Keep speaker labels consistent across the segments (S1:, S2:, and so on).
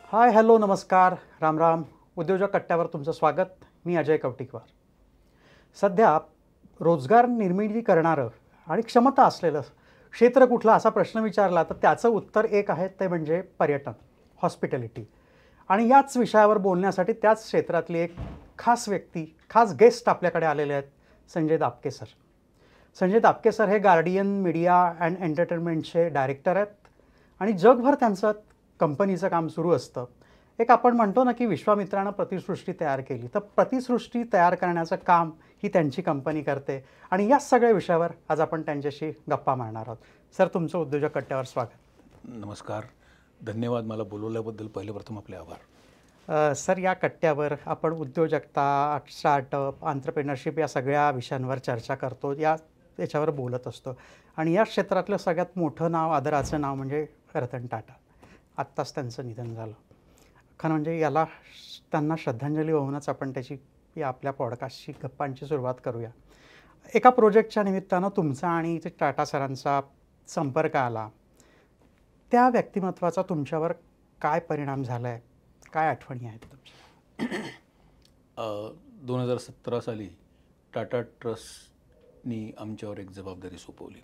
S1: Hi hello नमस्कार राम राम. उद्योजक कट्ट्यावर तुमचं स्वागत. मी अजय कवटिकवार. सध्या रोजगार निर्मिती करणारं आणि क्षमता असलेलं क्षेत्र कुठलं असा प्रश्न विचारला तर त्याचं उत्तर एक आहे, ते म्हणजे पर्यटन, हॉस्पिटॅलिटी. आणि याच विषयावर बोलण्यासाठी त्याच क्षेत्रातली एक खास व्यक्ती, खास गेस्ट आपल्याकडे आलेले आहेत, संजय दापके सर. संजय दापके सर हे गार्डियन मीडिया अँड एंटरटेनमेंटचे डायरेक्टर आहेत आणि जगभर त्यांचं कंपनीचं काम सुरू असतं. एक आपण म्हणतो ना की विश्वामित्रानं प्रतिसृष्टी तयार केली, तर प्रतिसृष्टी तयार करण्याचं काम ही त्यांची कंपनी करते. आणि याच सगळ्या विषयावर आज आपण त्यांच्याशी गप्पा मारणार आहोत. सर, तुमचं उद्योजक कट्ट्यावर स्वागत.
S2: नमस्कार, धन्यवाद. मला बोलवल्याबद्दल पहिले प्रथम आपले आभार.
S1: सर, या कट्ट्यावर आपण उद्योजकता, स्टार्टअप, एंटरप्रेन्योरशिप या सगळ्या विषयांवर चर्चा करतो, याच्यावर बोलत असतो. आणि या क्षेत्रातलं सगळ्यात मोठं नाव, आदराचं नाव म्हणजे रतन टाटा. आत्ताच त्यांचं निधन झालं. खरं म्हणजे याला त्यांना श्रद्धांजली वाहूनच आपण त्याची या आपल्या पॉडकास्टची गप्पांची सुरुवात करूया. एका प्रोजेक्टच्या निमित्तानं तुमचा आणि टाटा सरांचा संपर्क आला. त्या व्यक्तिमत्वाचा तुमच्यावर काय परिणाम झाला आहे, काय आठवणी आहेत तुमच्या?
S2: 2017 साली टाटा ट्रस्टनी आमच्यावर एक जबाबदारी सोपवली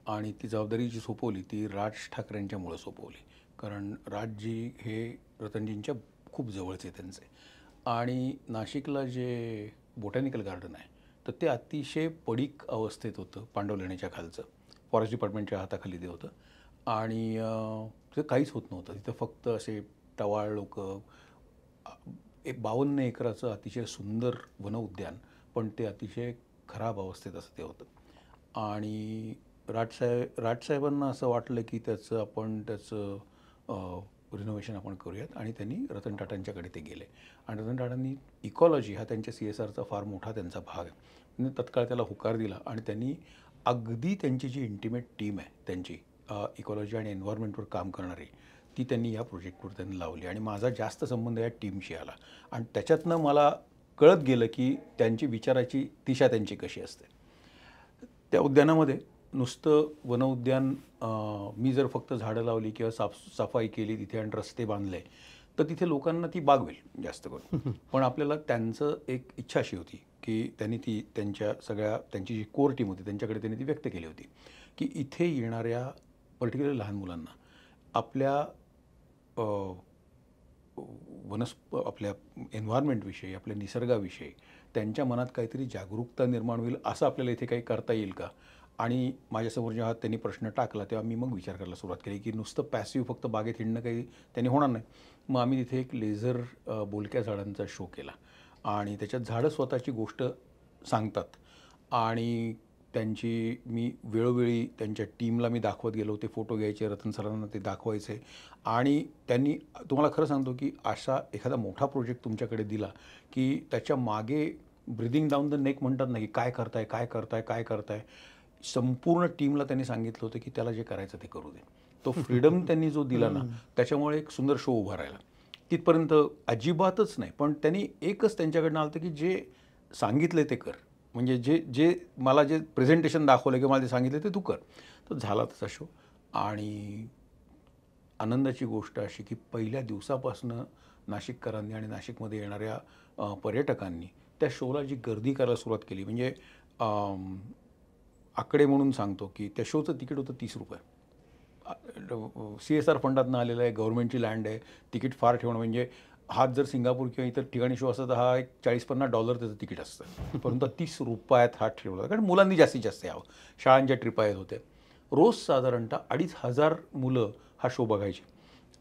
S2: आणि ती जबाबदारी जी सोपवली ती राज ठाकरेंच्यामुळं सोपवली. कारण राजजी हे रतनजींच्या खूप जवळचे त्यांचे. आणि नाशिकला जे बोटॅनिकल गार्डन आहे तर ते अतिशय पडीक अवस्थेत होतं, पांडवलेण्याच्या खालचं, फॉरेस्ट डिपार्टमेंटच्या हाताखाली ते होतं. आणि ते काहीच होत नव्हतं तिथं. फक्त असे टवाळ लोक, 52 एकराचं अतिशय सुंदर वन उद्यान, पण ते अतिशय खराब अवस्थेत असं ते होतं. आणि राजसाहेबांना असं वाटलं की त्याचं रिनोव्हेशन आपण करूयात. आणि त्यांनी रतन टाटांच्याकडे ते गेले. आणि रतन टाटांनी इकॉलॉजी हा त्यांच्या CSRचा फार मोठा त्यांचा भाग आहे. त्यांनी तत्काळ त्याला होकार दिला आणि त्यांनी अगदी त्यांची जी इंटिमेट टीम आहे त्यांची इकॉलॉजी आणि एन्व्हायरमेंटवर काम करणारी, ती त्यांनी या प्रोजेक्टवर त्यांनी लावली. आणि माझा जास्त संबंध या टीमशी आला. आणि त्याच्यातनं मला कळत गेलं की त्यांची विचाराची दिशा त्यांची कशी असते. त्या उद्यानामध्ये नुसतं वन उद्यान, मी जर फक्त झाडं लावली किंवा सफाई केली तिथे आणि रस्ते बांधले तर तिथे लोकांना ती बागवेल जास्त करून. पण आपल्याला त्यांचं एक इच्छा अशी होती की त्यांनी त्यांची जी कोर टीम होती त्यांच्याकडे त्यांनी ती व्यक्त केली होती की इथे येणाऱ्या पर्टिक्युलर लहान मुलांना आपल्या आपल्या एन्व्हायरमेंटविषयी, आपल्या निसर्गाविषयी त्यांच्या मनात काहीतरी जागरूकता निर्माण होईल, असं आपल्याला इथे काही करता येईल का. आणि माझ्यासमोर जेव्हा त्यांनी प्रश्न टाकला तेव्हा मी मग विचार करायला सुरुवात केली की नुसतं पॅसिव्ह फक्त बागेत हिंडणं काही त्यांनी होणार नाही. मग आम्ही तिथे एक लेझर बोलक्या झाडांचा शो केला आणि त्याच्यात झाडं स्वतःची गोष्ट सांगतात. आणि त्यांची मी वेळोवेळी त्यांच्या टीमला मी दाखवत गेलो, ते फोटो घ्यायचे, रतन सरांना ते दाखवायचे. आणि त्यांनी, तुम्हाला खरं सांगतो की असा एखादा मोठा प्रोजेक्ट तुमच्याकडे दिला की त्याच्या मागे ब्रिदिंग डाऊन द नेक म्हणतात ना, की काय करताय, संपूर्ण टीमला त्यांनी सांगितलं होतं की त्याला जे करायचं ते करू दे. तो फ्रीडम त्यांनी जो दिला ना, त्याच्यामुळे एक सुंदर शो उभा राहिला. तिथपर्यंत अजिबातच नाही, पण त्यांनी एकच त्यांच्याकडनं आलं की जे सांगितलं ते कर. म्हणजे जे मला जे प्रेझेंटेशन दाखवलं किंवा मला जे सांगितलं ते तू कर. तर झाला तसा शो. आणि आनंदाची गोष्ट अशी की पहिल्या दिवसापासून नाशिककरांनी आणि नाशिकमध्ये येणाऱ्या पर्यटकांनी त्या शोला जी गर्दी करायला सुरुवात केली. म्हणजे आकडे म्हणून सांगतो की त्या शोचं तिकीट होतं 30 रुपये. CSR फंडातनं आलेलं आहे, गव्हर्नमेंटची लँड आहे, तिकीट फार ठेवणं म्हणजे, हाच जर सिंगापूर किंवा इतर ठिकाणी शो असता तर हा एक $40-50 त्याचं तिकीट असतं. परंतु 30 रुपयात हा ठेवला, कारण मुलांनी जास्तीत जास्त यावं. शाळांच्या ट्रिपा येत होत्या. रोज साधारणतः 2,500 मुलं हा शो बघायची.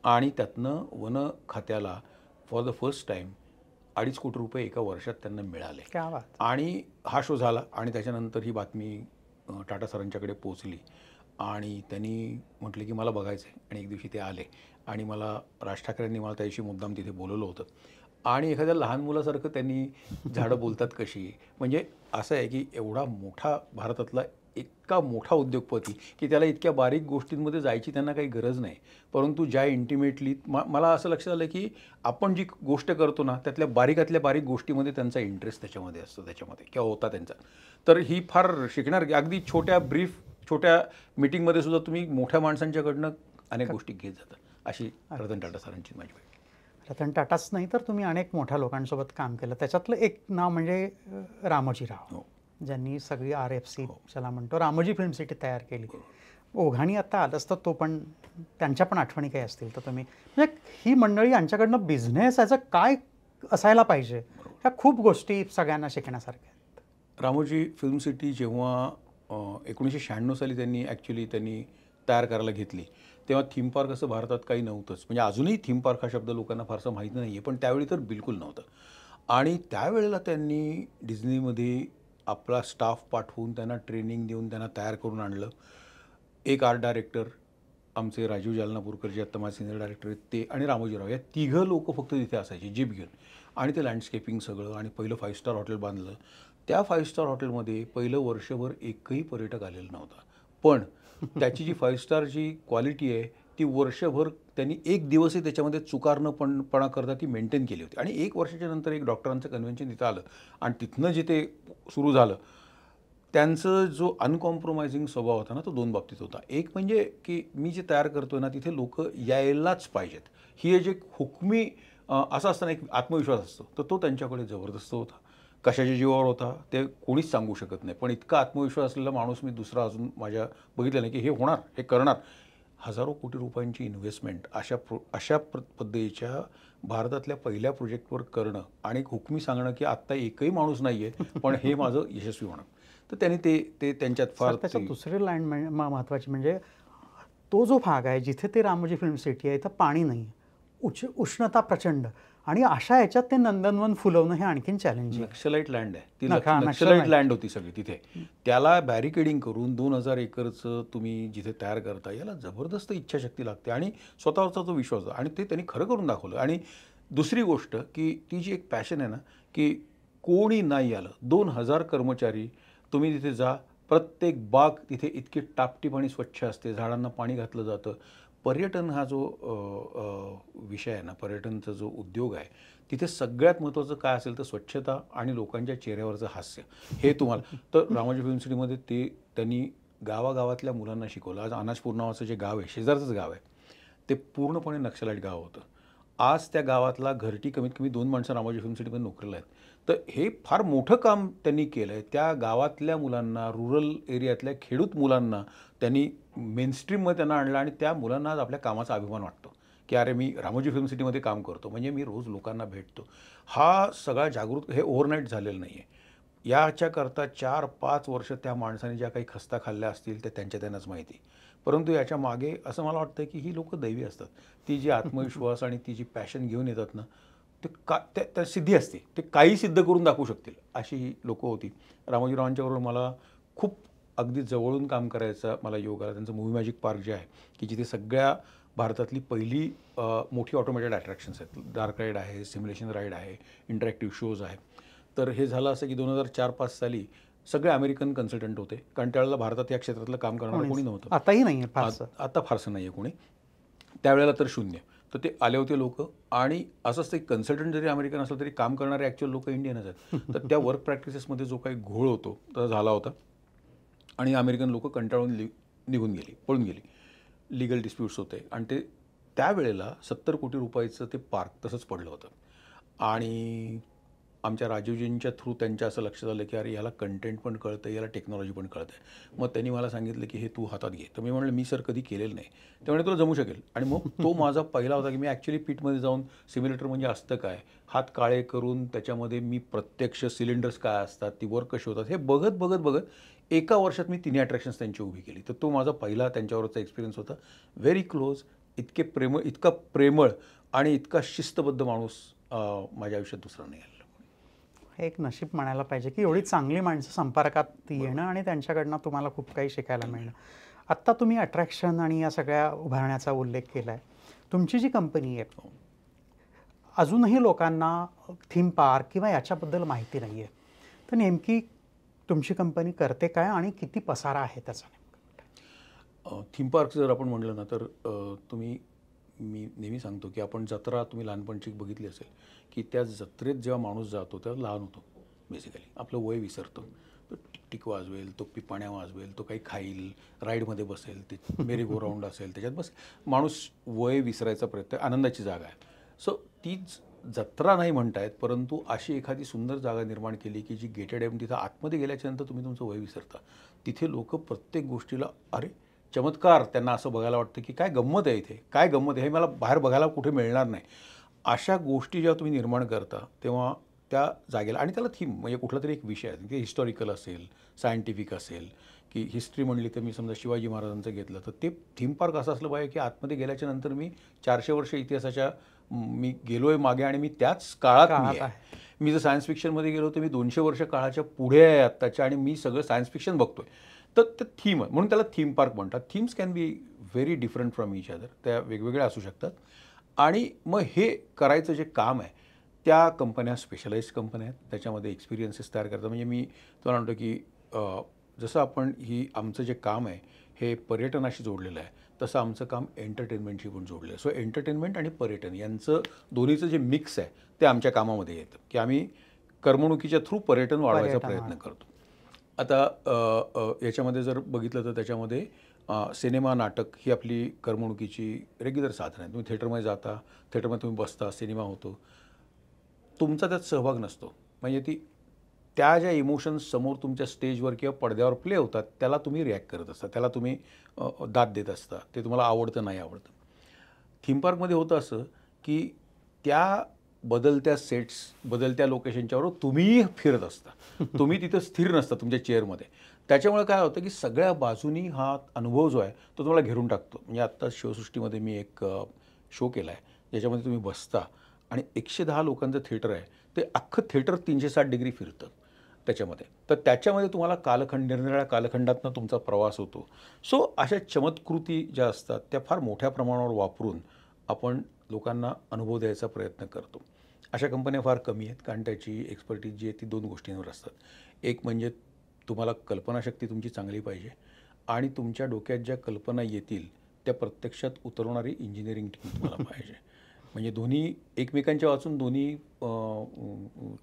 S2: आणि त्यातनं वन खात्याला फॉर द फर्स्ट टाईम 2.5 कोटी रुपये एका वर्षात त्यांना मिळाले. आणि हा शो झाला आणि त्याच्यानंतर ही बातमी टाटा सरांच्याकडे पोचली आणि त्यांनी म्हटलं की मला बघायचं आहे. आणि एक दिवशी ते आले आणि मला राज ठाकरेंनी मला त्या दिवशी मुद्दाम तिथे बोलवलं होतं. आणि एखाद्या लहान मुलासारखं त्यांनी झाडं बोलतात कशी, म्हणजे असं आहे की एवढा मोठा भारतातला इतका मोठा उद्योगपती की त्याला इतक्या बारीक गोष्टींमध्ये जायची त्यांना काही गरज नाही. परंतु ज्या इंटिमेटली मला असं लक्षात आलं की आपण जी गोष्ट करतो ना त्यातल्या बारीकातल्या बारीक गोष्टीमध्ये त्यांचा इंटरेस्ट त्याच्यामध्ये असतो, त्याच्यामध्ये किंवा होता त्यांचा. तर ही फार शिकणार, अगदी छोट्या मीटिंगमध्ये सुद्धा तुम्ही मोठ्या माणसांच्याकडनं अनेक गोष्टी घेत जाता. अशी रतन टाटा सरांची माझी भेट.
S1: रतन टाटाच नाही तर तुम्ही अनेक मोठ्या लोकांसोबत काम केलं. त्याच्यातलं एक नाव म्हणजे रामोजी राव,
S2: हो.
S1: ज्यांनी सगळी RFC ज्याला म्हणतो रामोजी फिल्म सिटी तयार केली. ओघाणी आता आलंच तर तो पण त्यांच्या पण आठवणी काही असतील तर तुम्ही म्हणजे ही मंडळी यांच्याकडनं बिझनेस याचं काय असायला पाहिजे, ह्या खूप गोष्टी सगळ्यांना शिकण्यासारख्या आहेत.
S2: रामोजी फिल्म सिटी जेव्हा 1996 साली त्यांनी तयार करायला घेतली, तेव्हा थीम पार्क असं भारतात काही नव्हतंच. म्हणजे अजूनही थीम पार्क हा शब्द लोकांना फारसा माहीत नाही आहे, पण त्यावेळी तर बिलकुल नव्हतं. आणि त्यावेळेला त्यांनी डिझनीमध्ये आपला स्टाफ पाठवून त्यांना ट्रेनिंग देऊन त्यांना तयार करून आणलं. एक आर्ट डायरेक्टर आमचे राजीव जालनापूरकर जे आत्ता माझे सिनियर डायरेक्टर आहेत ते, आणि रामोजीराव, या तिघं लोक फक्त तिथे असायचे जीप घेऊन. आणि ते लँडस्केपिंग सगळं, आणि पहिलं 5 स्टार हॉटेल बांधलं. त्या 5 स्टार हॉटेलमध्ये पहिलं वर्षभर एकही पर्यटक आलेला नव्हता. पण त्याची जी 5 स्टारची क्वालिटी आहे ती वर्षभर त्यांनी एक दिवसही त्याच्यामध्ये चुकारपणा करता ती मेंटेन केली होती. आणि 1 वर्षाच्या नंतर एक डॉक्टरांचं कन्व्हेन्शन तिथं आलं, आणि तिथनं जिथे सुरू झालं त्यांचं जो अनकॉम्प्रोमाइजिंग स्वभाव होता ना, तो 2 बाबतीत होता. एक म्हणजे की मी जे तयार करतोय ना तिथे लोक यायलाच पाहिजेत, ही जे हुकमी असा असताना एक आत्मविश्वास असतो, तर तो त्यांच्याकडे जबरदस्त होता. कशाच्या जीवावर होता ते कोणीच सांगू शकत नाही, पण इतका आत्मविश्वास असलेला माणूस मी दुसरा अजून माझ्या बघितलं नाही की हे होणार, हे करणार. हजारो कोटी रुपयांची इन्व्हेस्टमेंट अशा पद्धतीच्या भारतातल्या पहिल्या प्रोजेक्टवर करणं, आणि हुकमी सांगणं की आत्ता एकही माणूस नाही आहे पण हे माझं यशस्वी होणार. तर त्यांनी ते त्यांच्यात फार
S1: त्याच्यात दुसरी लाईन महत्त्वाची म्हणजे तो जो भाग आहे जिथे ते रामोजी फिल्म सिटी आहे, इथं पाणी नाही, उष्णता प्रचंड, आणि अशा याच्यात ते नंदनवन फुलवणं हे आणखीन चॅलेंजिंग.
S2: नक्षलाईट लँड आहे ती, नक्षलाईट लँड होती सगळी तिथे. त्याला बॅरिकेडिंग करून 2000 एकरचं तुम्ही जिथे तयार करता, याला जबरदस्त इच्छाशक्ती लागते आणि स्वतःवरचा तो विश्वास, आणि ते त्यांनी खरं करून दाखवलं. आणि दुसरी गोष्ट की ती जी एक पॅशन आहे ना, की कोणी नाही आलं, 2000 कर्मचारी, तुम्ही तिथे जा, प्रत्येक बाग तिथे इतकी टापटीप आणि स्वच्छ असते, झाडांना पाणी घातलं जातं. पर्यटन हा जो विषय आहे ना, पर्यटनचा जो उद्योग आहे, तिथे सगळ्यात महत्त्वाचं काय असेल तर स्वच्छता आणि लोकांच्या चेहऱ्यावरचं हास्य, हे तुम्हाला तर रामोजी फिल्म सिटीमध्ये ते त्यांनी गावागावातल्या मुलांना शिकवलं. आज अनाजपूर नावाचं जे गाव आहे, शेजारचंच गाव आहे, ते पूर्णपणे नक्षलाईट गाव होतं. आज त्या गावातला घरटी कमीत कमी 2 माणसं रामोजी फिल्म सिटीमध्ये नोकरीला आहेत. तर हे फार मोठं काम त्यांनी केलं आहे. त्या गावातल्या मुलांना, रुरल एरियातल्या खेडूत मुलांना त्यांनी मेनस्ट्रीममध्ये त्यांना आणलं, आणि त्या मुलांना आज आपल्या कामाचा अभिमान वाटतो की अरे मी रामोजी फिल्म सिटीमध्ये काम करतो, म्हणजे मी रोज लोकांना भेटतो. हा सगळा जागृत, हे ओव्हरनाईट झालेलं नाही आहे. याच्याकरता 4-5 वर्ष त्या माणसाने ज्या काही खस्ता खाल्ल्या असतील ते त्यांनाच माहिती. परंतु याच्या मागे असं मला वाटतं की ही लोकं दैवी असतात. ती जी आत्मविश्वास आणि ती जी पॅशन घेऊन येतात ना, ते त्या सिद्धी असते, ते काही सिद्ध करून दाखवू शकतील, अशी ही लोकं होती. रामोजीरावांच्याबरोबर मला खूप अगदी जवळून काम करायचा मला योग आला. त्यांचं मूव्ही मॅजिक पार्क जे आहे की जिथे सगळ्या भारतातली पहिली मोठी ऑटोमेटेड अट्रॅक्शन्स आहेत. डार्क राईड आहे, सिम्युलेशन राईड आहे, इंटरॅक्टिव्ह शोज आहे. तर हे झालं असं की 2004-5 साली सगळे अमेरिकन कन्सल्टंट होते, कारण त्यावेळेला भारतात या क्षेत्रातलं काम करणारं कोणी नव्हतं.
S1: आताही नाही आहे फारसं.
S2: आता फारसं नाही आहे कोणी, त्यावेळेला तर शून्य. तर ते आले होते लोक, आणि असंच ते कन्सल्टंट जरी अमेरिकन असलं तरी काम करणारे ॲक्च्युअल लोक इंडियनच आहेत. तर त्या वर्क प्रॅक्टिसेसमध्ये जो काही घोळ होतो तो झाला होता, आणि अमेरिकन लोक कंटाळून निघून गेली, पळून गेली. लिगल डिस्प्यूट्स होते, आणि ते त्यावेळेला 70 कोटी रुपयाचं ते पार्क तसंच पडलं होतं. आणि आमच्या राजीवजींच्या थ्रू त्यांच्या असं लक्षात आलं की अरे याला कंटेंट पण कळतं, याला टेक्नॉलॉजी पण कळतं आहे. मग त्यांनी मला सांगितलं की हे तू हातात घे. तर मी म्हटलं मी सर कधी केलेलं नाही. त्यामुळे तुला जमू शकेल. आणि मग तो माझा पहिला होता की मी ॲक्च्युली पीटमध्ये जाऊन सिम्युलेटर म्हणजे असतं काय, हात काळे करून त्याच्यामध्ये मी प्रत्यक्ष सिलेंडर्स काय असतात, ती वर कशी होतात, हे बघत बघत बघत एका वर्षात मी 3 अट्रॅक्शन्स त्यांची उभी केली. तर तो माझा पहिला त्यांच्यावरचा एक्सपिरियन्स होता. व्हेरी क्लोज, इतका प्रेमळ आणि इतका शिस्तबद्ध माणूस माझ्या आयुष्यात दुसरा नाही आला.
S1: हे एक नशीब म्हणायला पाहिजे की एवढी चांगली माणसं संपर्कात येणं आणि त्यांच्याकडनं तुम्हाला खूप काही शिकायला मिळणं. आत्ता तुम्ही अट्रॅक्शन आणि या सगळ्या उभारण्याचा उल्लेख केला आहे. तुमची जी कंपनी आहे, अजूनही लोकांना थीम पार्क किंवा याच्याबद्दल माहिती नाही आहे, तर नेमकी तुमची कंपनी करते काय आणि किती पसारा आहे त्याचा?
S2: थीम पार्क जर आपण म्हटलं ना, तर मी नेहमी सांगतो की आपण जत्रा तुम्ही लहानपणची बघितली असेल की त्या जत्रेत जेव्हा माणूस जातो तेव्हा लहान होतो, बेसिकली आपलं वय विसरतो. तो टिकटिक वाजवेल, तो पिपाण्या वाजवेल, तो काही खाईल, राईडमध्ये बसेल, ते मेरी गो राऊंड असेल, त्याच्यात बस माणूस वय विसरायचा प्रयत्न, आनंदाची जागा आहे. सो तीच जत्रा नाही म्हणतायत, परंतु अशी एखादी सुंदर जागा निर्माण केली की जी गेटेड आहे. तिथं आतमध्ये गेल्याच्यानंतर तुम्ही तुमचं वय विसरता. तिथे लोक प्रत्येक गोष्टीला अरे चमत्कार, त्यांना असं बघायला वाटतं की काय गंमत आहे इथे, काय गंमत आहे, हे मला बाहेर बघायला कुठे मिळणार नाही. अशा गोष्टी जेव्हा तुम्ही निर्माण करता तेव्हा त्या जागेला, आणि त्याला थीम म्हणजे कुठला तरी एक विषय आहे, की हिस्टॉरिकल असेल, सायंटिफिक असेल, की हिस्ट्री म्हणली तर मी समजा शिवाजी महाराजांचं घेतलं तर ते थीम पार्क असं असलं पाहिजे की आतमध्ये गेल्याच्या नंतर मी 400 वर्ष इतिहासाच्या मी गेलो आहे मागे आणि मी त्याच काळात मी आहे. मी जर सायन्स फिक्शनमध्ये गेलो तर मी 200 वर्ष काळाच्या पुढे आहे आत्ताच्या, आणि मी सगळं सायन्स फिक्शन बघतोय. तर ते थीम आहे म्हणून त्याला थीम पार्क म्हणतात. Themes can be very different from each other, त्या वेगवेगळ्या असू शकतात. आणि मग हे करायचं जे काम आहे त्या कंपन्या स्पेशलाइज्ड कंपन्या आहेत, त्याच्यामध्ये एक्सपिरियन्सेस तयार करतात. म्हणजे मी तुम्हाला म्हणतो की जसं आपण आमचं जे काम आहे हे पर्यटनाशी जोडलेलं आहे, तसं आमचं काम एंटरटेनमेंटशी पण जोडलं आहे. सो एंटरटेनमेंट आणि पर्यटन यांचं दोन्हीचं जे मिक्स आहे ते आमच्या कामामध्ये येतं, की आम्ही करमणुकीच्या थ्रू पर्यटन वाढवायचा प्रयत्न करतो. आता याच्यामध्ये जर बघितलं तर त्याच्यामध्ये सिनेमा, नाटक ही आपली करमणुकीची रेग्युलर साधनं आहेत. तुम्ही थिएटरमध्ये जाता, थिएटरमध्ये तुम्ही बसता, सिनेमा होतो, तुमचा त्यात सहभाग नसतो. म्हणजे त्या ज्या इमोशन्स समोर तुमच्या स्टेजवर किंवा पडद्यावर प्ले होतात त्याला तुम्ही रिॲक्ट करत असता, त्याला तुम्ही दाद देत असता, ते तुम्हाला आवडतं नाही आवडतं. थीम पार्कमध्ये होतं असं की त्या बदलत्या सेट्स, बदलत्या लोकेशनच्यावर तुम्ही फिरत असता, तुम्ही तिथं स्थिर नसता तुमच्या चेअरमध्ये. त्याच्यामुळे काय होतं की सगळ्या बाजूनी हा अनुभव जो आहे तो तुम्हाला घेरून टाकतो. म्हणजे आत्ता शिवसृष्टीमध्ये मी एक शो केला आहे ज्याच्यामध्ये तुम्ही बसता आणि 110 लोकांचं थिएटर आहे, ते अख्खं थिएटर 360 डिग्री फिरतं त्याच्यामध्ये. तर त्याच्यामध्ये तुम्हाला कालखंड, निरनिराळ्या कालखंडातनं तुमचा प्रवास होतो. सो अशा चमत्कृती ज्या असतात त्या फार मोठ्या प्रमाणावर वापरून आपण लोकांना अनुभव द्यायचा प्रयत्न करतो. अशा कंपन्या फार कमी आहेत, कारण त्याची एक्सपर्टीज जी आहे ती 2 गोष्टींवर असतात. एक म्हणजे तुम्हाला कल्पनाशक्ती तुमची चांगली पाहिजे, आणि तुमच्या डोक्यात ज्या कल्पना येतील त्या प्रत्यक्षात उतरवणारी इंजिनिअरिंग टीम तुम्हाला पाहिजे. म्हणजे दोन्ही एकमेकांच्या वाचून दोन्ही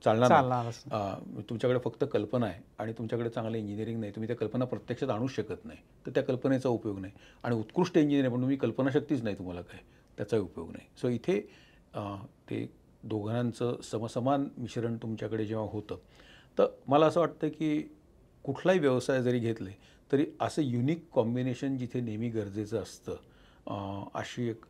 S2: चालणार नाही. तुमच्याकडे फक्त कल्पना आहे आणि तुमच्याकडे चांगलं इंजिनिअरिंग नाही, तुम्ही त्या कल्पना प्रत्यक्षात आणू शकत नाही, तर त्या कल्पनेचा उपयोग नाही. आणि उत्कृष्ट इंजिनिअर पण तुम्ही कल्पनाशक्तीच नाही तुम्हाला काय, त्याचाही उपयोग नाही. सो इथे ते दोघांचं समसमान मिश्रण तुमच्याकडे जेव्हा होतं, तर मला असं वाटतं की कुठलाही व्यवसाय जरी घेतले तरी असं युनिक कॉम्बिनेशन जिथे नेहमी गरजेचं असतं,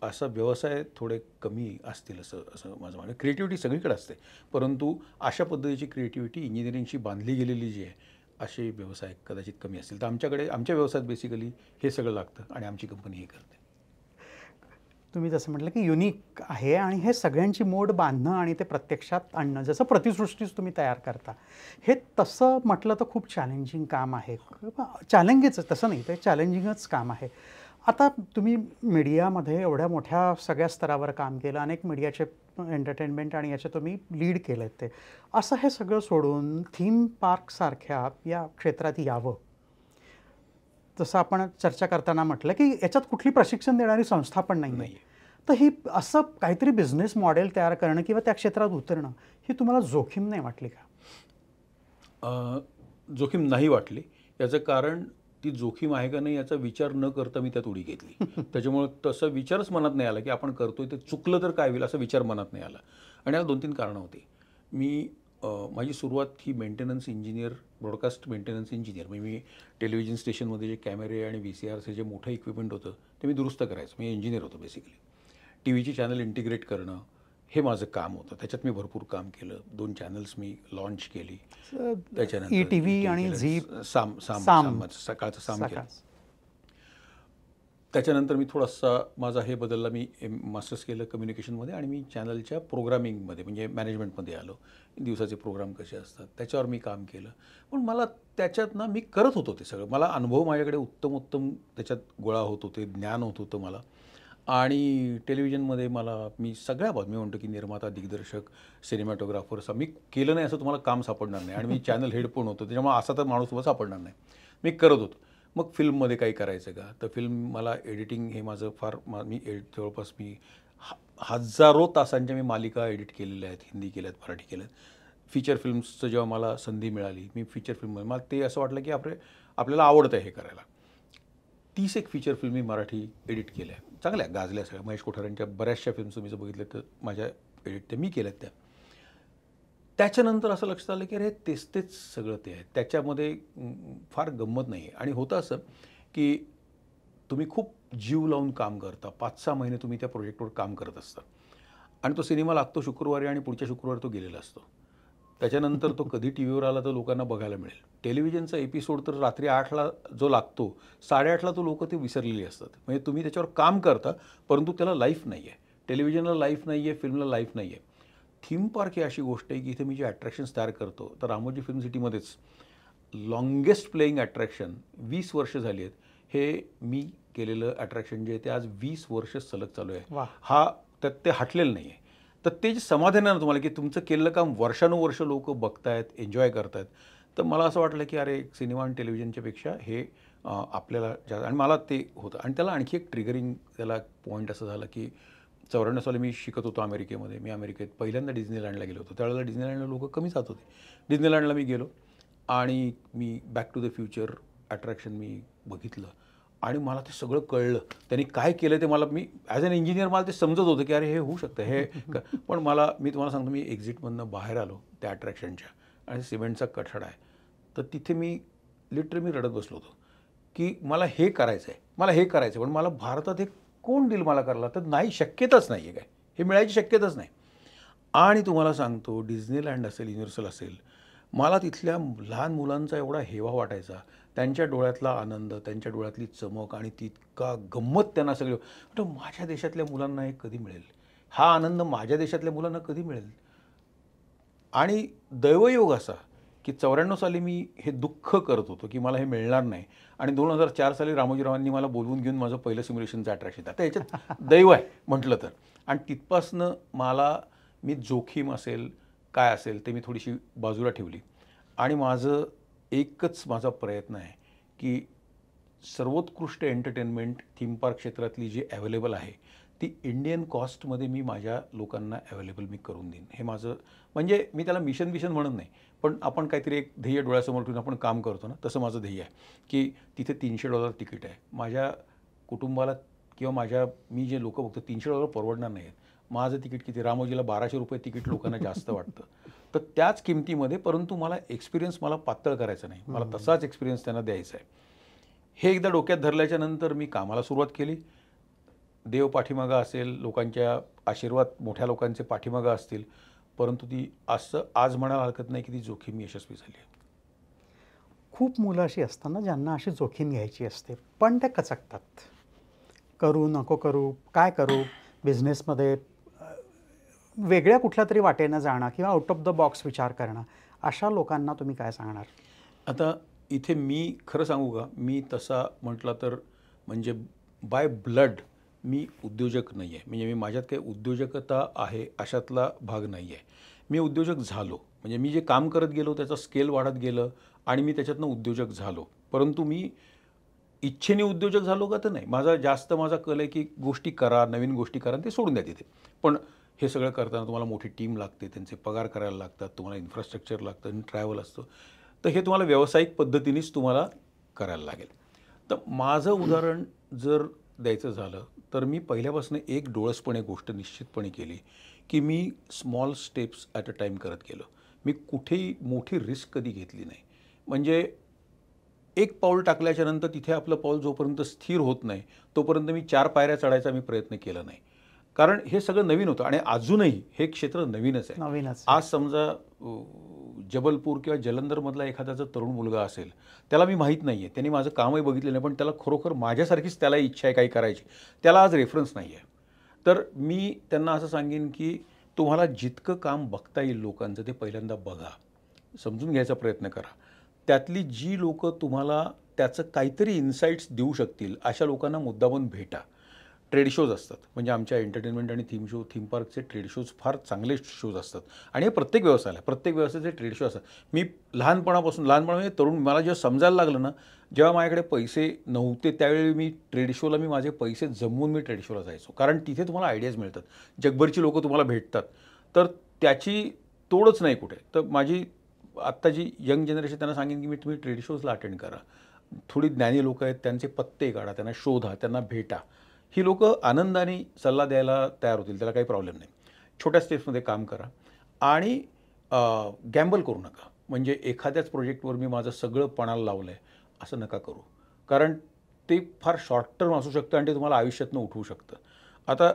S2: असा व्यवसाय थोडे कमी असतील असं माझं म्हणणं. क्रिएटिव्हिटी सगळीकडे असते, परंतु अशा पद्धतीची क्रिएटिव्हिटी इंजिनिअरिंगशी बांधली गेलेली जी आहे असे व्यवसाय कदाचित कमी असतील. तर आमच्या व्यवसायात बेसिकली हे सगळं लागतं आणि आमची कंपनी हे करते.
S1: तुम्ही जसं म्हटलं की युनिक आहे आणि हे सगळ्यांची मोड बांधणं आणि ते प्रत्यक्षात आणणं, जसं प्रतिसृष्टीच तुम्ही तयार करता, हे तसं म्हटलं तर खूप चॅलेंजिंग काम आहे. चॅलेंजिंगच तसं नाही, ते चॅलेंजिंगच काम आहे. आता तुम्ही मीडियामध्ये एवढ्या मोठ्या सगळ्या स्तरावर काम केलं, अनेक मीडियाचे एंटरटेनमेंट आणि याचे तुम्ही लीड केलं ते. असं हे सगळं सोडून थीम पार्कसारख्या या क्षेत्रात यावं, जसं आपण चर्चा करताना म्हटलं की याच्यात कुठली प्रशिक्षण देणारी संस्था पण नाही आहे. तर ही असं काहीतरी बिझनेस मॉडेल तयार करणं किंवा त्या क्षेत्रात उतरणं ही तुम्हाला जोखीम नाही वाटली का?
S2: जोखीम नाही वाटली. याचं कारण ती जोखीम आहे का नाही याचा विचार न करता मी त्यात उडी घेतली. त्याच्यामुळे तसा विचारच मनात नाही आला की आपण करतोय ते चुकलं तर काय होईल, असा विचार मनात नाही आला. आणि याला 2-3 कारणं होती. माझी सुरुवात ही maintenance engineer, broadcast maintenance engineer, म्हणजे मी टेलिव्हिजन स्टेशनमध्ये जे कॅमेरे आणि VCRचे जे मोठं इक्विपमेंट होतं ते मी दुरुस्त करायचं. मी इंजिनियर होतो बेसिकली. टीव्हीची चॅनल इंटिग्रेट करणं हे माझं काम होतं. त्याच्यात मी भरपूर काम केलं. 2 चॅनल्स मी लॉन्च केली. त्याच्यानंतर
S1: ETV आणि झी
S2: सकाळचं साम केलं. त्याच्यानंतर मी थोडासा माझा हे बदलला, मी मास्टर्स केलं कम्युनिकेशनमध्ये आणि मी चॅनलच्या प्रोग्रामिंगमध्ये म्हणजे मॅनेजमेंटमध्ये आलो. दिवसाचे प्रोग्राम कसे असतात त्याच्यावर मी काम केलं. पण मला त्याच्यात मी करत होतो ते सगळं. मला अनुभव माझ्याकडे उत्तम त्याच्यात गोळा होत होते, ज्ञान होत होतं मला. आणि टेलिव्हिजनमध्ये मी सगळ्या मी म्हणतो की निर्माता, दिग्दर्शक, सिनेमॅटोग्राफर्स मी केलं नाही असं तुम्हाला काम सापडणार नाही. आणि मी चॅनल हेड पण होतो, त्याच्यामुळे असा तर माणूस तुम्हाला सापडणार नाही. मी करत होतो. मग फिल्ममध्ये काही करायचं का, तर फिल्म मला एडिटिंग हे माझं फार जवळपास मी हजारो तासांच्या मी मालिका एडिट केलेल्या आहेत, हिंदी केल्यात, मराठी केल्यात. फीचर फिल्म्सचं जेव्हा मला संधी मिळाली, मी फीचर फिल्ममध्ये मला ते असं वाटलं की आपल्याला आवडतं हे करायला. 30 एक फीचर फिल्म मी मराठी एडिट केल्या, चांगल्या गाजल्या सगळ्या. महेश कोठारेंच्या बऱ्याचशा फिल्म्स तुम्ही जर बघितल्या तर माझ्या एडिट त्या मी केल्यात त्या. त्याच्यानंतर असं लक्षात आलं की अरे तेच सगळं ते आहे, त्याच्यामध्ये फार गंमत नाही आहे. आणि होतं असं की तुम्ही खूप जीव लावून काम करता, 5-6 महिने तुम्ही त्या प्रोजेक्टवर काम करत असता आणि तो सिनेमा लागतो शुक्रवारी आणि पुढच्या शुक्रवारी तो गेलेला असतो. त्याच्यानंतर तो कधी टी व्हीवर आला तर लोकांना बघायला मिळेल. टेलिव्हिजनचा एपिसोड तर रात्री 8ला जो लागतो, 8:30ला तो लोकं ते विसरलेली असतात. म्हणजे तुम्ही त्याच्यावर काम करता परंतु त्याला लाईफ नाही आहे. टेलिव्हिजनला लाईफ नाही आहे, फिल्मला लाईफ नाही आहे. थीम पार्क ही अशी गोष्ट आहे की इथे मी जे अट्रॅक्शन्स तयार करतो, तर रामोजी फिल्म सिटीमध्येच लॉंगेस्ट प्लेइंग अट्रॅक्शन 20 वर्ष झाली आहेत. हे मी केलेलं अट्रॅक्शन जे आहे ते आज 20 वर्ष सलग चालू आहे.
S1: वाह!
S2: हा त्यात ते हटलेलं नाही आहे. तर ते जे समाधान आहे ना तुम्हाला की तुमचं केलेलं काम वर्षानुवर्ष लोकं बघतायत, एन्जॉय करतायत, तर मला असं वाटलं की अरे सिनेमा आणि टेलिव्हिजनच्या पेक्षा हे आपल्याला आणि मला ते होतं. आणि त्याला आणखी एक ट्रिगरिंग त्याला पॉईंट असं झालं की 94 साली मी शिकत होतो अमेरिकेमध्ये. मी अमेरिकेत पहिल्यांदा डिझनीलँडला गेलो होतो. त्यावेळेला डिझनीलँडला लोकं कमी जात होते. डिझनीलँडला मी गेलो आणि मी back to the future attraction मी बघितलं आणि मला ते सगळं कळलं. त्यांनी काय केलं ते मला, मी ॲज अन इंजिनियर मला ते समजत होतं की अरे हे होऊ शकतं हे पण मी तुम्हाला सांगतो, मी एक्झिटमधनं बाहेर आलो त्या अट्रॅक्शनच्या आणि सिमेंटचा कठडा आहे. तर तिथे मी लिटरली रडत बसलो होतो की मला हे करायचं आहे, पण मला भारतात हे कोण देईल मला करायला? तर नाही, शक्यताच नाही आहे, काय हे मिळायची शक्यताच नाही. आणि तुम्हाला सांगतो डिझनीलँड असेल, युनिव्हर्सल असेल, मला तिथल्या लहान मुलांचा एवढा हेवा वाटायचा, त्यांच्या डोळ्यातला आनंद, त्यांच्या डोळ्यातली चमक आणि तितका गंमत त्यांना सगळं. तर माझ्या देशातल्या मुलांना हे कधी मिळेल? हा आनंद माझ्या देशातल्या मुलांना कधी मिळेल? आणि दैवयोग असा की 94 साली मी हे दुःख करत होतो की मला हे मिळणार नाही आणि 2004 साली रामोजीरावांनी मला बोलवून घेऊन माझं पहिलं सिम्युलेशनचं अट्रॅक्शन, आता याच्यात दैव आहे म्हटलं तर. आणि तिथपासनं मी जोखीम असेल काय असेल ते मी थोडीशी बाजूला ठेवली आणि माझा प्रयत्न आहे की सर्वोत्कृष्ट एंटरटेनमेंट थीम पार्क क्षेत्रातली जी अवेलेबल आहे ती इंडियन कॉस्टमध्ये मी माझ्या लोकांना अवेलेबल मी करून देईन. हे माझं, म्हणजे मी त्याला मिशन म्हणत नाही, पण आपण काहीतरी एक ध्येय डोळ्यासमोर ठेवून आपण काम करतो ना, तसं माझं ध्येय आहे की तिथे $300 तिकीट आहे. माझ्या कुटुंबाला किंवा मी जे लोकं बघतो $300 परवडणार नाही आहेत. माझं तिकीट किती, रामोजीला ₹1200 तिकीट लोकांना जास्त वाटतं. तर त्याच किमतीमध्ये, परंतु मला एक्सपिरियन्स पातळ करायचा नाही, मला तसाच एक्सपिरियन्स त्यांना द्यायचा आहे. हे एकदा डोक्यात धरल्याच्या नंतर मी कामाला सुरुवात केली. देव पाठीमागं असेल, लोकांच्या आशीर्वाद, मोठ्या लोकांचे पाठीमागं असतील, परंतु ती असं आज म्हणायला हरकत नाही की ती जोखीम यशस्वी झाली आहे.
S1: खूप मुलं अशी असतात ना ज्यांना अशी जोखीम घ्यायची असते, पण ते कचकतात. करू नको करू, काय करू, बिझनेसमध्ये वेगळ्या कुठल्या तरी वाटेनं जाणं किंवा आउट ऑफ द बॉक्स विचार करणं, अशा लोकांना तुम्ही काय सांगणार?
S2: आता इथे मी खरं सांगू का, मी तसा म्हटलं तर म्हणजे बाय ब्लड मी उद्योजक नाही आहे. म्हणजे माझ्यात काही उद्योजकता आहे अशातला भाग नाही आहे. मी उद्योजक झालो, म्हणजे मी जे काम करत गेलो त्याचा स्केल वाढत गेलं आणि मी त्याच्यातनं उद्योजक झालो. परंतु मी इच्छेने उद्योजक झालो का तर नाही. माझा कल आहे की गोष्टी करा, नवीन गोष्टी करा, ते सोडून द्या तिथे. पण हे सगळं करताना तुम्हाला मोठी टीम लागते, त्यांचे पगार करायला लागतात, तुम्हाला इन्फ्रास्ट्रक्चर लागतं आणि ट्रॅव्हल असतं. तर हे तुम्हाला व्यावसायिक पद्धतीनेच तुम्हाला करायला लागेल. तर माझं उदाहरण जर द्यायचं झालं तर मी पहिल्यापासून एक डोळसपणे गोष्ट निश्चितपणे केली की मी small steps at a time करत गेलो. मी कुठेही मोठी रिस्क कधी घेतली नाही. म्हणजे एक पाऊल टाकल्याच्या नंतर तिथे आपलं पाऊल जोपर्यंत स्थिर होत नाही तोपर्यंत मी 4 पायऱ्या चढायचा मी प्रयत्न केला नाही. कारण हे सगळं नवीन होतं आणि अजूनही हे क्षेत्र नवीनच आहे. आज समजा जबलपूर किंवा जलंधरमधला एखाद्याचा तरुण मुलगा असेल, त्याला मी माहीत नाही आहे, त्यांनी माझं कामही बघितलं नाही, पण त्याला खरोखर माझ्यासारखीच त्याला इच्छा आहे काही करायची, त्याला आज रेफरन्स नाही आहे. तर मी त्यांना असं सांगेन की तुम्हाला जितकं काम बघता येईल लोकांचं ते पहिल्यांदा बघा, समजून घ्यायचा प्रयत्न करा. त्यातली जी लोकं तुम्हाला त्याचं काहीतरी इन्साईट्स देऊ शकतील अशा लोकांना मुद्दामून भेटा. ट्रेड शोज असतात, म्हणजे आमच्या एंटरटेनमेंट आणि थीम पार्कचे ट्रेड शोज फार चांगले शोज असतात आणि हे प्रत्येक व्यवसायाचे ट्रेड शो असतात. मी लहानपणापासून म्हणजे तरुण मला जेव्हा समजायला लागलं ना, जेव्हा माझ्याकडे पैसे नव्हते त्यावेळी मी माझे पैसे जमवून मी ट्रेड शोला जायचो. कारण तिथे तुम्हाला आयडियाज मिळतात, जगभरची लोकं तुम्हाला भेटतात, तर त्याची तोडच नाही कुठे. तर माझी आत्ता जी यंग जनरेशन त्यांना सांगेन की तुम्ही ट्रेड शोजला अटेंड करा थोडी ज्ञानी लोक आहेत, त्यांचे पत्ते काढा, त्यांना शोधा, त्यांना भेटा. ही लोकं आनंदाने सल्ला द्यायला तयार होतील, त्याला काही प्रॉब्लेम नाही. छोट्या स्टेप्समध्ये काम करा आणि गॅम्बल करू नका. म्हणजे एखाद्याच प्रोजेक्टवर मी माझं सगळं पणाला लावलं आहे असं नका करू, कारण ते फार शॉर्ट टर्म असू शकतं आणि ते तुम्हाला आयुष्यातनं उठवू शकतं. आता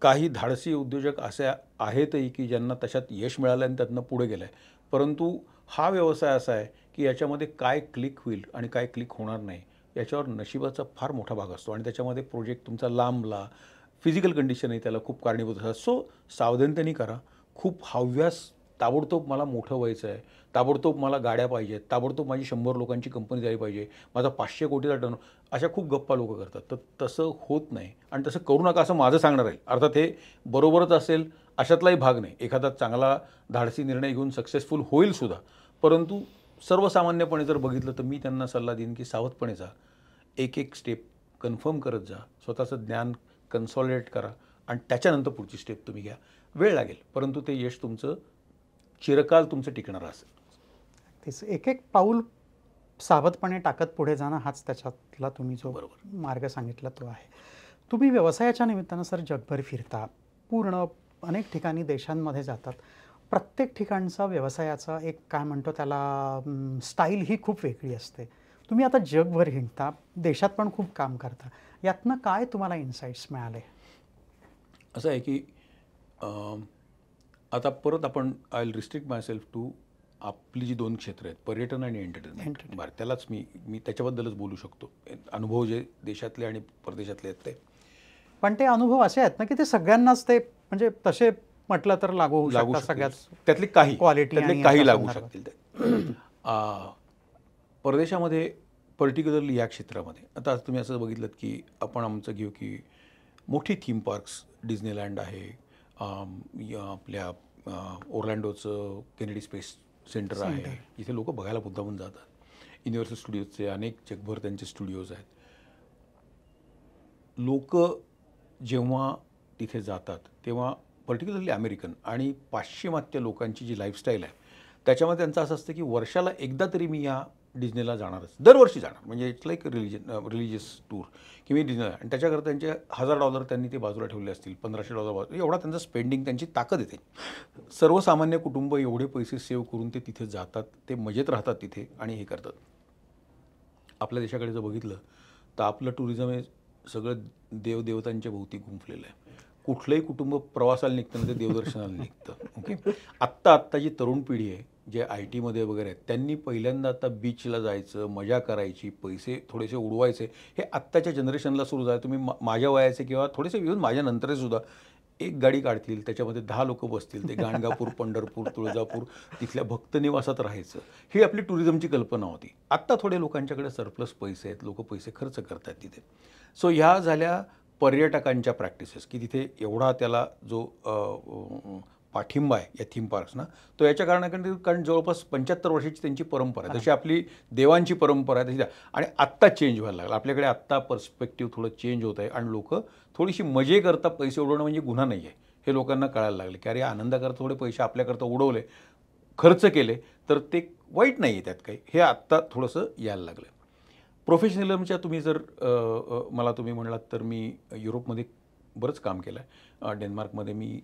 S2: काही धाडसी उद्योजक असे आहेतही की ज्यांना तशात यश मिळालं आणि त्यातनं पुढे गेलं आहे, परंतु हा व्यवसाय असा आहे की याच्यामध्ये काय क्लिक होईल आणि काय क्लिक होणार नाही याच्यावर नशिबाचा फार मोठा भाग असतो आणि त्याच्यामध्ये प्रोजेक्ट तुमचा लांबला, फिजिकल कंडिशनही त्याला खूप कारणीभूत असतात. सो सावधानतेने करा. खूप हव्यास, ताबडतोब मला मोठं व्हायचं आहे, ताबडतोब मला गाड्या पाहिजेत, ताबडतोब माझी 100 लोकांची कंपनी झाली पाहिजे, माझा 500 कोटीचा टर्न, अशा खूप गप्पा लोक करतात. तर तसं होत नाही आणि तसं करू नका असं माझं सांगणार आहे. अर्थात हे बरोबरच असेल अशातलाही भाग नाही. एखादा चांगला धाडसी निर्णय घेऊन सक्सेसफुल होईल सुद्धा, परंतु सर्वसामान्यपणे जर बघितलं तर मी त्यांना सल्ला देईन की सावधपणे जा, एक एक स्टेप कन्फर्म करत जा, स्वतःचं ज्ञान कन्सॉलिडेट करा आणि त्याच्यानंतर पुढची स्टेप तुम्ही घ्या. वेळ लागेल, परंतु ते यश तुमचं चिरकाल तुमचं टिकणारं असेल.
S1: तेच एक एक पाऊल सावधपणे टाकत पुढे जाणं हाच त्याच्यातला तुम्ही जो
S2: बरोबर.
S1: मार्ग सांगितला तो आहे. तुम्ही व्यवसायाच्या निमित्तानं सर जगभर फिरता, पूर्ण अनेक ठिकाणी देशांमध्ये जातात. प्रत्येक ठिकाणचा व्यवसायाचा एक काय म्हणतो त्याला स्टाईल ही खूप वेगळी असते. तुम्ही आता जगभर हिंडता, देशात पण खूप काम करता. यातनं काय तुम्हाला इन्साइट्स मिळाले?
S2: असं आहे की आता परत आपण I will restrict myself to आपली जी 2 क्षेत्र आहेत, पर्यटन आणि एंटरटेनमेंट. बरं, त्यालाच मी त्याच्याबद्दलच बोलू शकतो. अनुभव जे देशातले आणि परदेशातले आहेत ते.
S1: पण ते अनुभव असे आहेत ना की ते सगळ्यांनाच ते म्हणजे तसे म्हटलं तर लागू होऊ शकतात. सगळ्याच
S2: त्यातले काही
S1: क्वालिटी
S2: त्यातले काही लागू शकतील ते. परदेशामध्ये पर्टिक्युलरली या क्षेत्रामध्ये आता तुम्ही असं बघितलं की आपण आमचं घेऊ की मोठी थीम पार्क्स, डिझनीलँड आहे, आपल्या ओर्लँडोचं केनेडी स्पेस सेंटर आहे, इथे लोक बघायला मुद्दामून जातात. युनिव्हर्सल स्टुडिओजचे अनेक जगभर त्यांचे स्टुडिओज आहेत. लोक जेव्हा तिथे जातात तेव्हा पर्टिक्युलरली अमेरिकन आणि पाश्चिमात्य लोकांची जी लाईफस्टाईल आहे त्याच्यामध्ये त्यांचं असं असतं की वर्षाला एकदा तरी मी या डिझनीला जाणारच, दरवर्षी जाणार. म्हणजे इट्स लाईक रिलिजियस टूर की मी डिझनीला, आणि त्याच्याकरता त्यांचे $1000 त्यांनी ते बाजूला ठेवले असतील, $1500 एवढा त्यांचं स्पेंडिंग, त्यांची ताकद येते. सर्वसामान्य कुटुंब एवढे पैसे सेव्ह करून ते तिथे जातात, ते मजेत राहतात तिथे आणि हे करतात. आपल्या देशाकडे जर बघितलं तर आपलं टुरिझम हे सगळं देवदेवतांच्या भोवती गुंफलेलं आहे. कुठलंही कुटुंब प्रवासाला निघतं ना ते देवदर्शनाला निघतं. ओके, आत्ता जी तरुण पिढी आहे, जे IT मध्ये वगैरे आहेत, त्यांनी पहिल्यांदा आता बीचला जायचं, मजा करायची, पैसे थोडेसे उडवायचे, हे आत्ताच्या जनरेशनला सुरू झालं. तुम्ही माझ्या वयाचे किंवा थोडेसे येऊन माझ्या नंतरसुद्धा एक गाडी काढतील, त्याच्यामध्ये 10 लोक बसतील, ते गाणगापूर, पंढरपूर, तुळजापूर तिथल्या भक्तनिवासात राहायचं, ही आपली टुरिझमची कल्पना होती. आत्ता थोडे लोकांच्याकडे सरप्लस पैसे आहेत, लोक पैसे खर्च करतात तिथे. सो ह्या झाल्या पर्यटकांच्या प्रॅक्टिसेस की तिथे एवढा त्याला जो पाठिंबा आहे या थीम पार्क्सना, तो याच्या कारण जवळपास 75 वर्षाची त्यांची परंपरा आहे. जशी आपली देवांची परंपरा आहे तशी आणि आत्ता चेंज व्हायला लागला. आपल्याकडे आत्ता पर्स्पेक्टिव्ह थोडं चेंज होत आहे आणि लोक थोडीशी मजे करता पैसे उडवणं म्हणजे गुन्हा नाही आहे हे लोकांना कळायला लागले की अरे आनंदाकरता थोडे पैसे आपल्याकरता उडवले, खर्च केले तर ते वाईट नाही आहे त्यात काही, हे आत्ता थोडंसं यायला लागलं. प्रोफेशनलिझमच्या तुम्ही जर मला तुम्ही म्हणालात तर मी युरोपमध्ये बरंच काम केलं आहे. डेन्मार्कमध्ये मी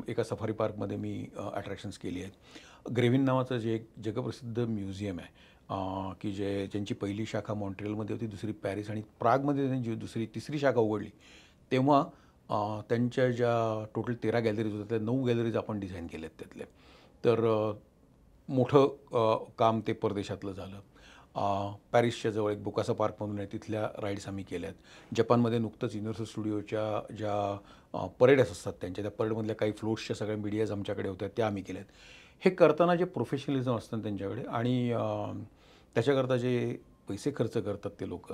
S2: एका सफारी पार्कमध्ये मी अट्रॅक्शन्स केली आहेत. ग्रेव्हिन नावाचं जे एक जगप्रसिद्ध म्युझियम आहे की ज्यांची पहिली शाखा मॉन्ट्रियलमध्ये होती, दुसरी पॅरिस आणि प्रागमध्ये त्यांची तिसरी शाखा उघडली, तेव्हा त्यांच्या ज्या टोटल 13 गॅलरीज होत्या त्या 9 गॅलरीज आपण डिझाईन केल्या आहेत त्यातले. तर मोठं काम ते परदेशातलं झालं. पॅरिसच्या जवळ एक बोकासा पार्क म्हणून आहे, तिथल्या राईड्स आम्ही केल्या आहेत. जपानमध्ये नुकतंच युनिव्हर्सल स्टुडिओच्या ज्या परेड्स असतात त्या परेडमधल्या काही फ्लोट्सच्या सगळ्या मीडियाज आमच्याकडे होत्या, त्या आम्ही केल्या आहेत. हे करताना जे प्रोफेशनलिझम असतं त्यांच्याकडे आणि त्याच्याकरता जे पैसे खर्च करतात ते लोक,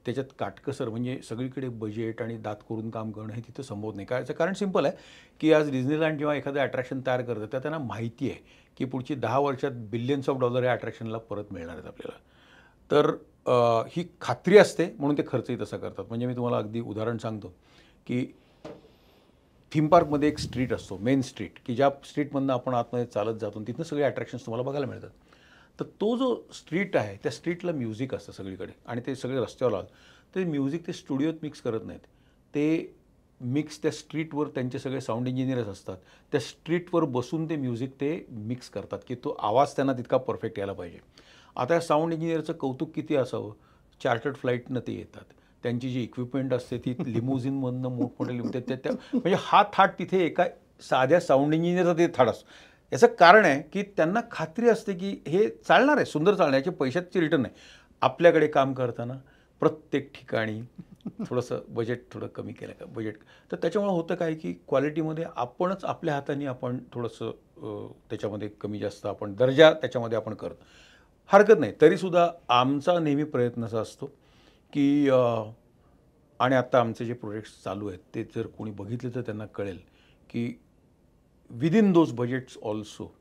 S2: त्याच्यात काटकसर म्हणजे सगळीकडे बजेट आणि दात करून काम करणं हे तिथं संभव नाही. काय कारण सिम्पल आहे की आज डिझनीलँड जेव्हा एखादं अट्रॅक्शन तयार करतं तर त्यांना माहिती आहे की पुढची 10 वर्षात $बिलियन्स या अट्रॅक्शनला परत मिळणार आहेत आपल्याला. तर ही खात्री असते म्हणून ते खर्चही तसा करतात. म्हणजे मी तुम्हाला अगदी उदाहरण सांगतो की थीम पार्कमध्ये एक स्ट्रीट असतो, मेन स्ट्रीट, की ज्या स्ट्रीटमधनं आपण आतमध्ये चालत जातो, तिथनं सगळे अट्रॅक्शन्स तुम्हाला बघायला मिळतात. तर तो जो स्ट्रीट आहे त्या स्ट्रीटला म्युझिक असतं सगळीकडे आणि ते सगळे रस्त्यावर लावतात ते म्युझिक ते स्टुडिओत मिक्स करत नाहीत ते मिक्स त्या स्ट्रीटवर त्यांचे सगळे साऊंड इंजिनियर्स असतात त्या स्ट्रीटवर बसून ते म्युझिक ते मिक्स करतात की तो आवाज त्यांना तितका परफेक्ट यायला पाहिजे. आता या साऊंड इंजिनियरचं कौतुक किती असावं, चार्टर्ड फ्लाईटनं ते येतात, त्यांची जी इक्विपमेंट असते ती लिमोझिनमधनं मोठमोठे त्या म्हणजे हा थाट तिथे एका साध्या साऊंड इंजिनियरचा ते थाट असतो. याचं कारण आहे की त्यांना खात्री असते की हे चालणार आहे, सुंदर चालणार, याचे पैशाची रिटर्न आहे. आपल्याकडे काम करताना प्रत्येक ठिकाणी थोडंसं बजेट थोडं कमी केलं का बजेट, तर त्याच्यामुळे होतं काय की क्वालिटीमध्ये आपणच आपल्या हाताने आपण थोडंसं त्याच्यामध्ये कमी जास्त आपण दर्जा त्याच्यामध्ये आपण करतो. हरकत नाही, तरीसुद्धा आमचा नेहमी प्रयत्न असा असतो की आणि आत्ता आमचे जे प्रोजेक्ट्स चालू आहेत ते जर कोणी बघितले तर त्यांना कळेल की within those budgets also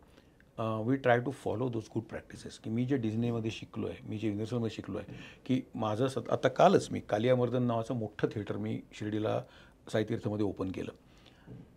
S2: we try to follow those good practices. की मी जे डिझनीमध्ये शिकलो आहे, मी जे युनिव्हर्सलमध्ये शिकलो आहे की माझं आता कालच मी कालियामर्दन नावाचं मोठं थिएटर मी शिर्डीला साईतीर्थमध्ये ओपन केलं.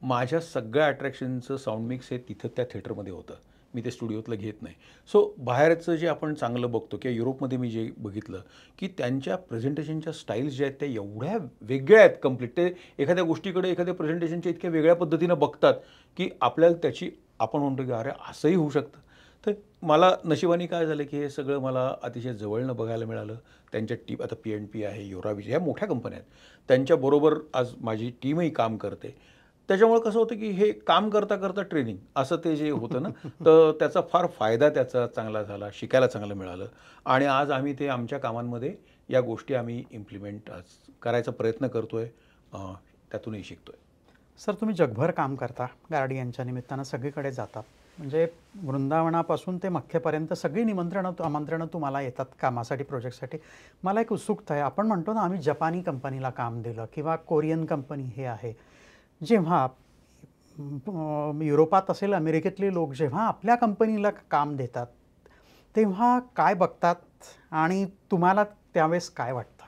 S2: माझ्या सगळ्या अट्रॅक्शनचं साऊंड मिक्स हे तिथं त्या थिएटरमध्ये होतं, मी ते स्टुडिओतलं घेत नाही. सो बाहेरचं जे आपण चांगलं बघतो किंवा युरोपमध्ये मी जे बघितलं की त्यांच्या प्रेझेंटेशनच्या स्टाईल्स ज्या आहेत त्या एवढ्या वेगळ्या आहेत कम्प्लीट. ते एखाद्या गोष्टीकडे एखाद्या प्रेझेंटेशनच्या इतक्या वेगळ्या पद्धतीनं बघतात की आपल्याला त्याची आपण म्हणतो की अरे असंही होऊ शकतं. तर मला नशिबाने काय झालं की हे सगळं मला अतिशय जवळनं बघायला मिळालं. त्यांच्या टीम आता P&P आहे, युराविज, ह्या मोठ्या कंपन्या आहेत, त्यांच्याबरोबर आज माझी टीमही काम करते. त्याच्यामुळे कसं होतं की हे काम करता करता ट्रेनिंग असं ते जे होतं ना, तर त्याचा फार फायदा त्याचा चांगला झाला, शिकायला चांगलं मिळालं आणि आज आम्ही ते आमच्या कामांमध्ये या गोष्टी आम्ही इम्प्लिमेंट आज करायचा प्रयत्न करतो आहे, त्यातूनही शिकतो आहे.
S1: सर, तुम्ही जगभर काम करता, गार्डी यांच्या निमित्तानं सगळीकडे जातात, म्हणजे वृंदावनापासून ते मख्यपर्यंत सगळी आमंत्रणं तुम्हाला येतात कामासाठी, प्रोजेक्टसाठी. मला एक उत्सुकता आहे, आपण म्हणतो ना आम्ही जपानी कंपनीला काम दिलं किंवा कोरियन कंपनी हे आहे, जेव्हा युरोपात असेल अमेरिकेतले लोक जेव्हा आपल्या कंपनीला काम देतात तेव्हा काय बघतात आणि तुम्हाला त्यावेळेस काय वाटतं?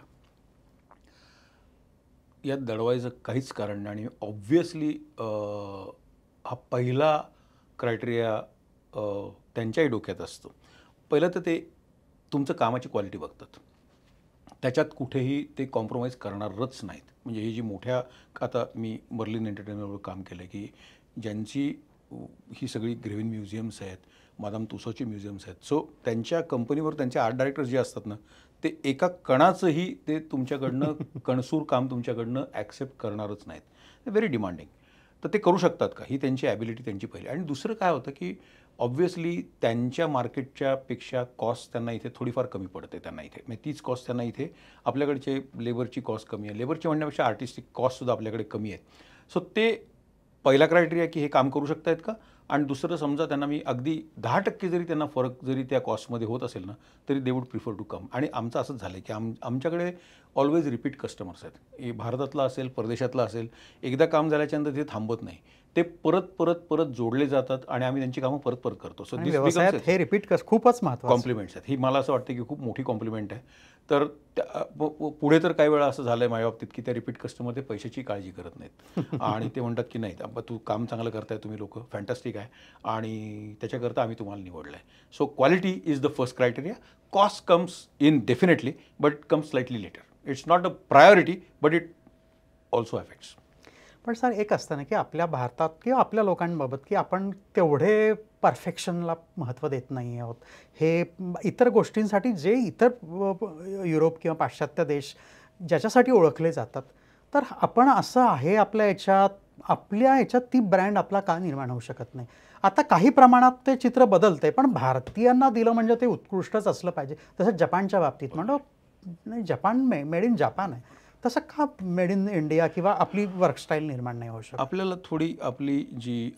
S2: यात दडवायचं काहीच कारण नाही आणि ऑब्व्हियसली हा पहिला क्रायटेरिया त्यांच्याही डोक्यात असतो. पहिलं तर ते तुमचं कामाची क्वालिटी बघतात, त्याच्यात कुठेही ते कॉम्प्रोमाइज करणारच नाहीत. म्हणजे ही जी मोठ्या आता मी बर्लिन एंटरटेनमेंटवर काम केलं आहे की ज्यांची ही सगळी ग्रेव्हिन म्युझियम्स आहेत, मादाम तुसोची म्युझियम्स आहेत. सो त्यांच्या कंपनीवर त्यांचे आर्ट डायरेक्टर्स जे असतात ना, ते एका कणाचंही ते तुमच्याकडनं कणसूर काम तुमच्याकडनं ॲक्सेप्ट करणारच नाहीत. Very demanding. तर ते करू शकतात का, ही त्यांची ॲबिलिटी त्यांची पहिली. आणि दुसरं काय होतं की ऑब्व्हियसली त्यांच्या मार्केटच्या पेक्षा कॉस्ट त्यांना इथे थोडीफार कमी पडते. त्यांना इथे म्हणजे तीच कॉस्ट त्यांना इथे, आपल्याकडचे लेबरची कॉस्ट कमी आहे, लेबरची म्हणण्यापेक्षा आर्टिस्टिक कॉस्टसुद्धा आपल्याकडे कमी आहेत. सो ते पहिला क्रायटेरिया की हे काम करू शकत आहेत का. आणि दुसरं समजा त्यांना मी अगदी 10% जरी त्यांना फरक जरी त्या कॉस्टमध्ये होत असेल ना, तरी they would prefer to come. आणि आमचं असंच झालं आहे की आमच्याकडे ऑलवेज रिपीट कस्टमर्स आहेत. हे भारतातला असेल, परदेशातला असेल, एकदा काम झाल्याच्यानंतर ते थांबत नाही, ते परत परत परत जोडले जातात आणि आम्ही त्यांची कामं परत परत करतो. सो दिस
S1: व्यवसायात हे रिपीट खूपच महत्त्वाचं.
S2: कॉम्प्लिमेंट्स आहेत. ही मला असं वाटतं की खूप मोठी कॉम्प्लिमेंट आहे. तर पुढे तर काही वेळा असं झालं आहे माझ्या बाबतीत की त्या रिपीट कस्टमर ते पैशाची काळजी करत नाहीत आणि ते म्हणतात की नाही तू काम चांगलं करताय, तुम्ही लोक फॅन्टॅस्टिक आहे आणि त्याच्याकरता आम्ही तुम्हाला निवडलं आहे. So quality is the first criteria. Cost comes in definitely but comes slightly later. It's not a priority but it also affects.
S1: पण सर, एक असतं ना की आपल्या भारतात किंवा आपल्या लोकांबाबत की आपण तेवढे परफेक्शनला महत्त्व देत नाही आहोत. हे इतर गोष्टींसाठी जे इतर युरोप किंवा पाश्चात्य देश ज्याच्यासाठी ओळखले जातात, तर आपण असं आहे आपल्या याच्यात ती ब्रँड आपला का निर्माण होऊ शकत नाही? आता काही प्रमाणात ते चित्र बदलते, पण भारतीयांना दिलं म्हणजे ते उत्कृष्टच असलं पाहिजे. तसं जपानच्या बाबतीत म्हणतो नाही, जपान मेड इन जपान आहे, तसं का मेड इन इंडिया किंवा आपली वर्कस्टाईल निर्माण नाही होऊ शकत?
S2: आपल्याला थोडी आपली जी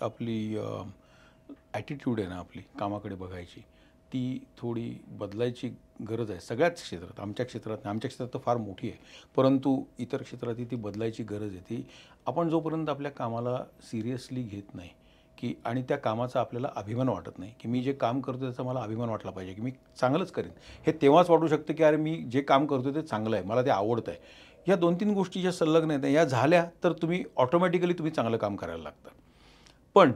S2: ॲटिट्यूड आहे ना, आपली कामाकडे बघायची, ती थोडी बदलायची गरज आहे सगळ्याच क्षेत्रात. आमच्या क्षेत्रात तर फार मोठी आहे, परंतु इतर क्षेत्रातही ती बदलायची गरज आहे. ती आपण जोपर्यंत आपल्या कामाला सिरियसली घेत नाही की आणि त्या कामाचा आपल्याला अभिमान वाटत नाही की मी जे काम करतो त्याचा मला अभिमान वाटला पाहिजे की मी चांगलंच करेन, हे तेव्हाच वाटू शकतं की अरे मी जे काम करतो ते चांगलं आहे, मला ते आवडतं आहे. या 2-3 गोष्टी ज्या संलग्न आहेत या झाल्या तर तुम्ही ऑटोमॅटिकली तुम्ही चांगलं काम करायला लागता. पण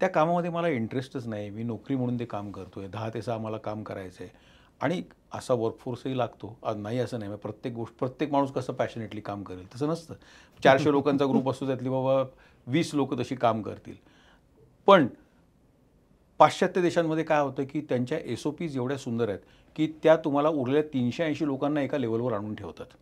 S2: त्या कामामध्ये मला इंटरेस्टच नाही. मी नोकरी म्हणून ते काम करतो आहे. 10 ते 6 मला काम करायचं आहे आणि असा वर्कफोर्सही लागतो. आज नाही असं नाही, प्रत्येक माणूस कसं पॅशनेटली काम करेल तसं नसतं. 400 लोकांचा ग्रुप असतो, त्यातली बाबा 20 लोकं तशी काम करतील. पण पाश्चात्य देशांमध्ये काय होतं की त्यांच्या SOPs एवढ्या सुंदर आहेत की त्या तुम्हाला उरलेल्या 380 लोकांना एका लेवलवर आणून ठेवतात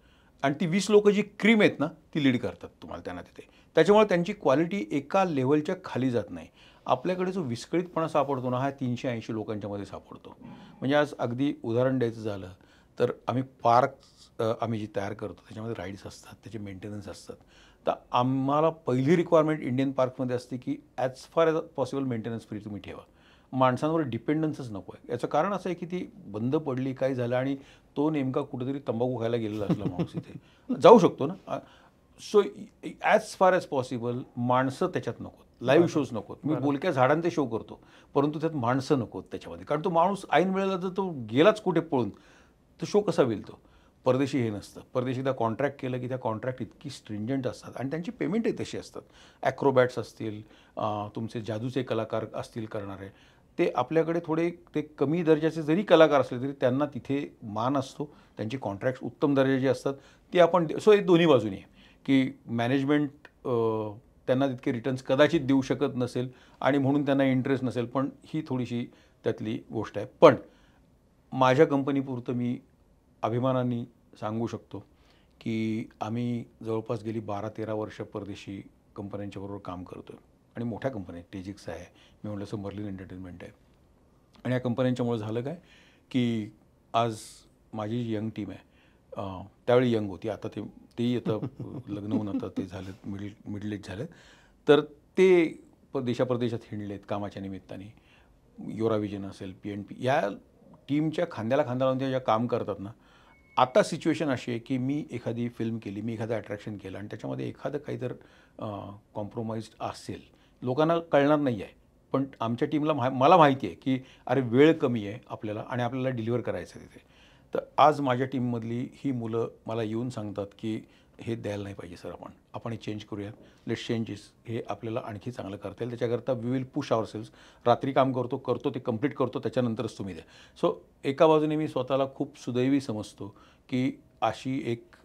S2: आणि ती 20 लोकं जी क्रीम आहेत ना ती लीड करतात तुम्हाला त्यांना तिथे. त्याच्यामुळे त्यांची क्वालिटी एका लेवलच्या खाली जात नाही. आपल्याकडे जो विस्कळीतपणा सापडतो ना हा 380 लोकांच्यामध्ये सापडतो. म्हणजे आज अगदी उदाहरण द्यायचं झालं तर आम्ही पार्क आम्ही जी तयार करतो त्याच्यामध्ये राईड्स असतात, त्याचे मेंटेनन्स असतात. तर आम्हाला पहिली रिक्वायरमेंट इंडियन पार्कमध्ये असते की as far as possible maintenance free तुम्ही ठेवा. माणसांवर डिपेंडन्सच नको आहे. याचं कारण असं आहे की ती बंद पडली, काय झालं आणि तो नेमका कुठेतरी तंबाखू खायला गेलेला असला माणूस इथे जाऊ शकतो ना. So as far as possible माणसं त्याच्यात नकोत, लाईव्ह शोज नकोत. मी बोलक्या झाडांचे शो करतो परंतु त्यात माणसं नकोत त्याच्यामध्ये. कारण तो माणूस ऐन वेळेला जर तो गेलाच कुठे पळून तर शो कसा होईल तो. परदेशी हे नसतं. परदेशी एकदा कॉन्ट्रॅक्ट केलं की त्या कॉन्ट्रॅक्ट इतकी स्ट्रिंजंट असतात आणि त्यांची पेमेंटही तशी असतात. ॲक्रोबॅट्स असतील, तुमचे जादूचे कलाकार असतील करणारे, ते आपल्याकडे थोडे ते कमी दर्जाचे जरी कलाकार असले तरी त्यांना तिथे मान असतो. त्यांची कॉन्ट्रॅक्ट्स उत्तम दर्जाची असतात ती आपण. सो हे दोन्ही बाजूनी आहे की मॅनेजमेंट त्यांना तितके रिटर्न्स कदाचित देऊ शकत नसेल आणि म्हणून त्यांना इंटरेस्ट नसेल, पण ही थोडीशी त्यातली गोष्ट आहे. पण माझ्या कंपनीपुरतं मी अभिमानाने सांगू शकतो की आम्ही जवळपास गेली 12-13 वर्ष परदेशी कंपन्यांच्याबरोबर काम करतो आहे आणि मोठ्या कंपन्या आहेत. टेजिक्स आहे, मी म्हटलं असं मर्लिन एंटरटेनमेंट आहे. आणि या कंपन्यांच्यामुळे झालं काय की आज माझी जी यंग टीम आहे त्यावेळी यंग होती, आता तेही आता लग्न होऊन आता ते झालेत, मिडल एज झालेत. तर ते देशाप्रदेशात हिंडलेत कामाच्या निमित्ताने. युराविजन असेल, PNP या टीमच्या खांद्याला खांदा लावून त्या ज्या काम करतात ना. आता सिच्युएशन अशी आहे की मी एखादी फिल्म केली, मी एखादं अट्रॅक्शन केलं आणि त्याच्यामध्ये एखादं काहीतरी कॉम्प्रोमाइज्ड असेल, लोकांना कळणार नाही आहे. पण आमच्या टीमला मला माहिती आहे की अरे वेळ कमी आहे आपल्याला आणि आपल्याला डिलिव्हर करायचं आहे तिथे. तर आज माझ्या टीममधली ही मुलं मला येऊन सांगतात की हे द्यायला नाही पाहिजे सर, आपण हे चेंज करूयात, लेट्स चेंजेस, हे आपल्याला आणखी चांगलं करता येईल. त्याच्याकरता we will push our sales. रात्री काम करतो ते कंप्लीट करतो, त्याच्यानंतरच तुम्ही द्या. सो एका बाजूने मी स्वतःला खूप सुदैवी समजतो की अशी एक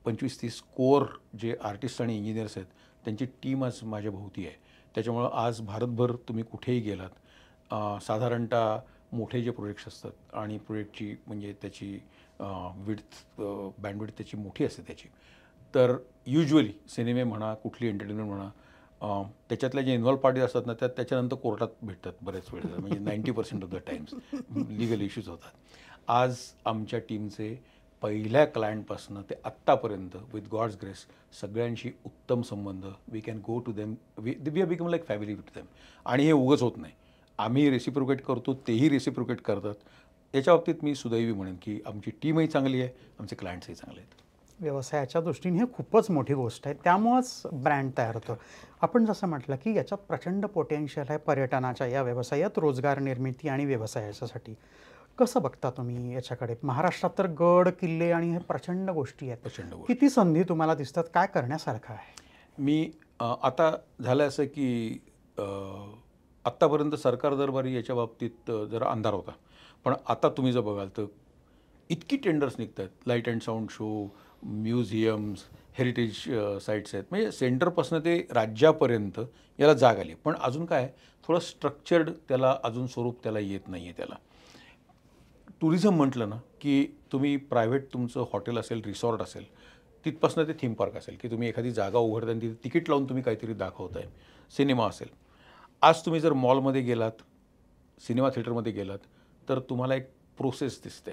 S2: 25-30 कोर जे आर्टिस्ट आणि इंजिनियर्स आहेत त्यांची टीम आज माझ्या भोवती आहे. त्याच्यामुळं आज भारतभर तुम्ही कुठेही गेलात, साधारणतः मोठे जे प्रोजेक्ट्स असतात आणि प्रोजेक्टची म्हणजे त्याची बँडविड्थ त्याची मोठी असते त्याची, तर युज्युअली सिनेमे म्हणा, कुठली एंटरटेनमेंट म्हणा, त्याच्यातल्या जे इन्व्हॉल्व पार्टीज असतात ना त्याच्यानंतर कोर्टात भेटतात बरेच वेळेला. म्हणजे 90% of the times legal issues होतात. आज आमच्या टीमचे पहिल्या क्लायंटपासून ते आत्तापर्यंत विथ गॉड्स ग्रेस सगळ्यांशी उत्तम संबंध. We can go to them, we are become like family with them. आणि हे उगच होत नाही. आम्ही रेसिप्रोकेट करतो, तेही रेसिप्रोकेट करतात. याच्या बाबतीत मी सुदैवी म्हणेन की आमची टीमही चांगली आहे, आमचे क्लायंट्सही चांगले आहेत.
S1: व्यवसायाच्या दृष्टीने ही खूपच मोठी गोष्ट आहे. त्यामुळंच ब्रँड तयार होतो. आपण जसं म्हटलं की याच्यात प्रचंड पोटेन्शियल आहे पर्यटनाच्या या व्यवसायात, रोजगार निर्मिती आणि व्यवसायाच्यासाठी. कसं बघता तुम्ही याच्याकडे? महाराष्ट्रात तर गड किल्ले आणि हे प्रचंड गोष्टी आहेत.
S2: प्रचंड गोष्टी.
S1: किती संधी तुम्हाला दिसतात? काय करण्यासारखं आहे?
S2: मी आता झालं असं की आत्तापर्यंत सरकार दरबारी याच्या बाबतीत जरा अंधार होता. पण आता तुम्ही जर बघाल तर इतकी टेंडर्स निघत आहेत. Light and sound show, museums, heritage sites आहेत. म्हणजे सेंटरपासून ते राज्यापर्यंत याला जाग आली. पण अजून काय थोडं स्ट्रक्चर्ड त्याला अजून स्वरूप त्याला येत नाही आहे. त्याला टुरिझम म्हटलं ना की तुम्ही प्रायव्हेट तुमचं हॉटेल असेल, रिसॉर्ट असेल, तिथपासून ते थीम पार्क असेल की तुम्ही एखादी जागा उघडता आणि तिथे तिकीट लावून तुम्ही काहीतरी दाखवताय. सिनेमा असेल. आज तुम्ही जर मॉलमध्ये गेलात, सिनेमा थिएटरमध्ये गेलात तर तुम्हाला एक प्रोसेस दिसते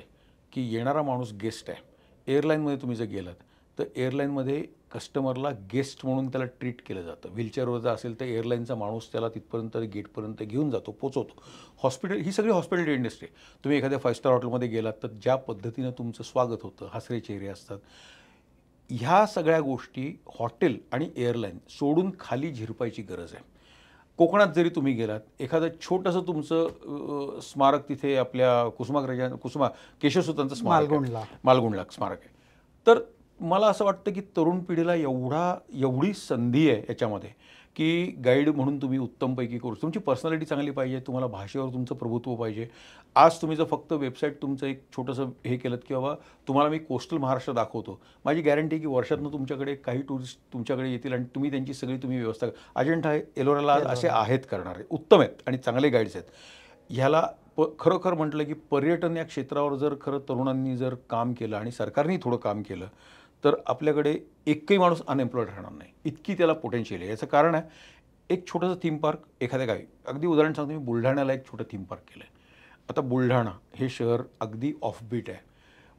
S2: की येणारा माणूस गेस्ट आहे. एअरलाईनमध्ये तुम्ही जर गेलात तर एअरलाईनमध्ये कस्टमरला गेस्ट म्हणून त्याला ट्रीट केलं जातं. व्हीलचेअरवर जर असेल तर एअरलाईनचा माणूस त्याला तिथपर्यंत गेटपर्यंत घेऊन जातो, पोचवतो. हॉस्पिटल, ही सगळी हॉस्पिटॅलिटी इंडस्ट्री. तुम्ही एखाद्या 5 स्टार हॉटेलमध्ये गेलात तर ज्या पद्धतीनं तुमचं स्वागत होतं, हसरे चेहरे असतात. ह्या सगळ्या गोष्टी हॉटेल आणि एअरलाईन सोडून खाली झिरपायची गरज आहे. कोकणात जरी तुम्ही गेलात, एखादं छोटंसं तुमचं स्मारक तिथे आपल्या केशवसुतांचं स्मारक आहे, मालगुंडला स्मारक आहे. तर मला असं वाटतं की तरुण पिढीला एवढी संधी आहे याच्यामध्ये की गाईड म्हणून तुम्ही उत्तमपैकी करू, तुमची पर्सनॅलिटी चांगली पाहिजे, तुम्हाला भाषेवर तुमचं प्रभुत्व पाहिजे. आज तुम्ही जर फक्त वेबसाईट तुमचं एक छोटंसं हे केलं की बाबा तुम्हाला मी कोस्टल महाराष्ट्र दाखवतो, माझी गॅरंटी की वर्षातनं तुमच्याकडे काही टुरिस्ट तुमच्याकडे येतील आणि तुम्ही त्यांची सगळी तुम्ही व्यवस्था, अजिंठा एलोराला असे आहेत करणारे, उत्तम आहेत आणि चांगले गाईड्स आहेत. ह्याला खरोखर म्हटलं की पर्यटन या क्षेत्रावर जर खरं तरुणांनी जर काम केलं आणि सरकारने थोडं काम केलं तर आपल्याकडे एकही माणूस अनएम्प्लॉईड राहणार नाही, इतकी त्याला पोटेन्शियल आहे. याचं कारण आहे एक छोटंसं थीम पार्क एखाद्या गावी, अगदी उदाहरण सांगतो मी, बुलढाण्याला एक छोटं थीम पार्क केलं आहे. आता बुलढाणा हे शहर अगदी ऑफबीट आहे,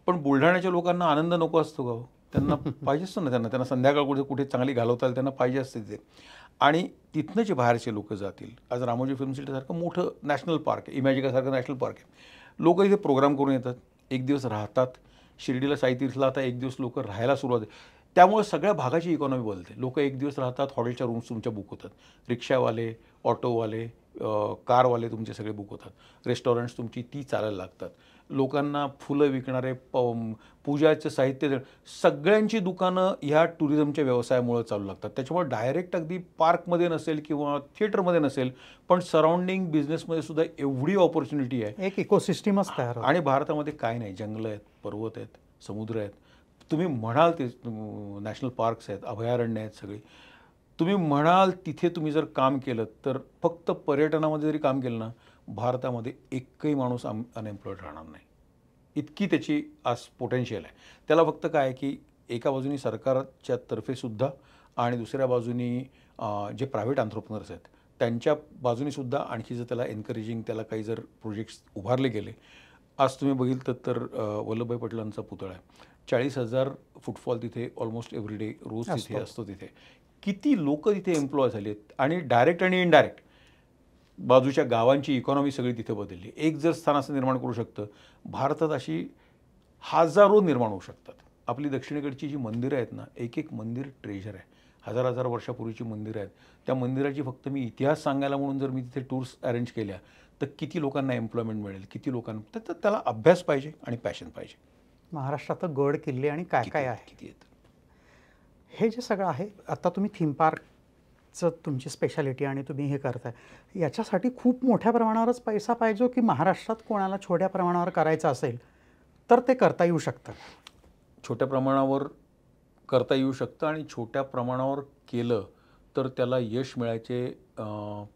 S2: पण बुलढाण्याच्या लोकांना आनंद नको असतो का हो? त्यांना पाहिजे असतं ना, त्यांना संध्याकाळ कुठे चांगली घालवता येईल, त्यांना पाहिजे असते ते. आणि तिथनं जे बाहेरचे लोक जातील, आज रामोजी फिल्म सिटीसारखं मोठं नॅशनल पार्क आहे, इमॅजिकासारखं नॅशनल पार्क आहे, लोक इथे प्रोग्राम करून येतात, एक दिवस राहतात. शिर्डीला साईतीर्थला आता एक दिवस लोक राहायला सुरुवात आहे, त्यामुळे सगळ्या भागाची इकॉनॉमी बदलते. लोक एक दिवस राहतात, हॉटेलच्या रूम्स तुमच्या बुक होतात, रिक्षावाले, ऑटोवाले, कारवाले तुमचे सगळे बुक होतात, रेस्टॉरंट्स तुमची ती चालायला लागतात, लोकांना फुलं विकणारे, पूजाचं साहित्य, सगळ्यांची दुकानं ह्या टुरिझमच्या व्यवसायामुळे चालू लागतात. त्याच्यामुळे डायरेक्ट अगदी पार्कमध्ये नसेल किंवा थिएटरमध्ये नसेल, पण सराउंडिंग बिझनेसमध्ये सुद्धा एवढी ऑपॉर्च्युनिटी आहे,
S1: एक इकोसिस्टमच तयार होतं.
S2: आणि भारतामध्ये काय नाही, जंगलं आहेत, पर्वत आहेत, समुद्र आहेत, तुम्ही म्हणाल ते नॅशनल पार्क्स आहेत, अभयारण्य आहेत सगळी, तुम्ही म्हणाल तिथे तुम्ही जर काम केलं तर फक्त पर्यटनामध्ये जरी काम केलं ना, भारतामध्ये एकही माणूस अनएम्प्लॉईड राहणार नाही, इतकी त्याची आज पोटेन्शियल आहे. त्याला फक्त काय आहे की एका बाजूनी सरकारच्या तर्फेसुद्धा आणि दुसऱ्या बाजूनी जे प्रायव्हेट एंटरप्रेन्योर्स आहेत त्यांच्या बाजूनीसुद्धा आणखी जर त्याला एनकरेजिंग, त्याला काही जर प्रोजेक्ट्स उभारले गेले. आज तुम्ही बघितलं तर वल्लभभाई पटेलांचा पुतळा आहे, 40,000 फुटफॉल तिथे ऑलमोस्ट एव्हरीडे रोज तिथे असतो. तिथे किती लोक तिथे एम्प्लॉय झाले आहेत, आणि डायरेक्ट आणि इनडायरेक्ट बाजूच्या गावांची इकॉनॉमी सगळी तिथे बदलली. एक जर स्थान असं निर्माण करू शकतं, भारतात अशी हजारो निर्माण होऊ शकतात. आपली दक्षिणेकडची जी मंदिरं आहेत ना, एक एक मंदिर ट्रेजर आहे, हजार हजार वर्षापूर्वीची मंदिरं आहेत. त्या मंदिराची फक्त मी इतिहास सांगायला म्हणून जर मी तिथे टूर्स अरेंज केल्या तर किती लोकांना एम्प्लॉयमेंट मिळेल, किती लोकांना, तर त्याला अभ्यास पाहिजे आणि पॅशन पाहिजे.
S1: महाराष्ट्रात गड किल्ले आणि काय काय आहे
S2: किती येतं
S1: हे जे सगळं आहे. आता तुम्ही थीम पार्कचं तुमची स्पेशालिटी आणि तुम्ही हे करताय, याच्यासाठी खूप मोठ्या प्रमाणावरच पैसा पाहिजे की महाराष्ट्रात कोणाला छोट्या प्रमाणावर करायचं असेल तर ते करता येऊ शकतं?
S2: छोट्या प्रमाणावर करता येऊ शकतं, आणि छोट्या प्रमाणावर केलं तर त्याला यश मिळायचे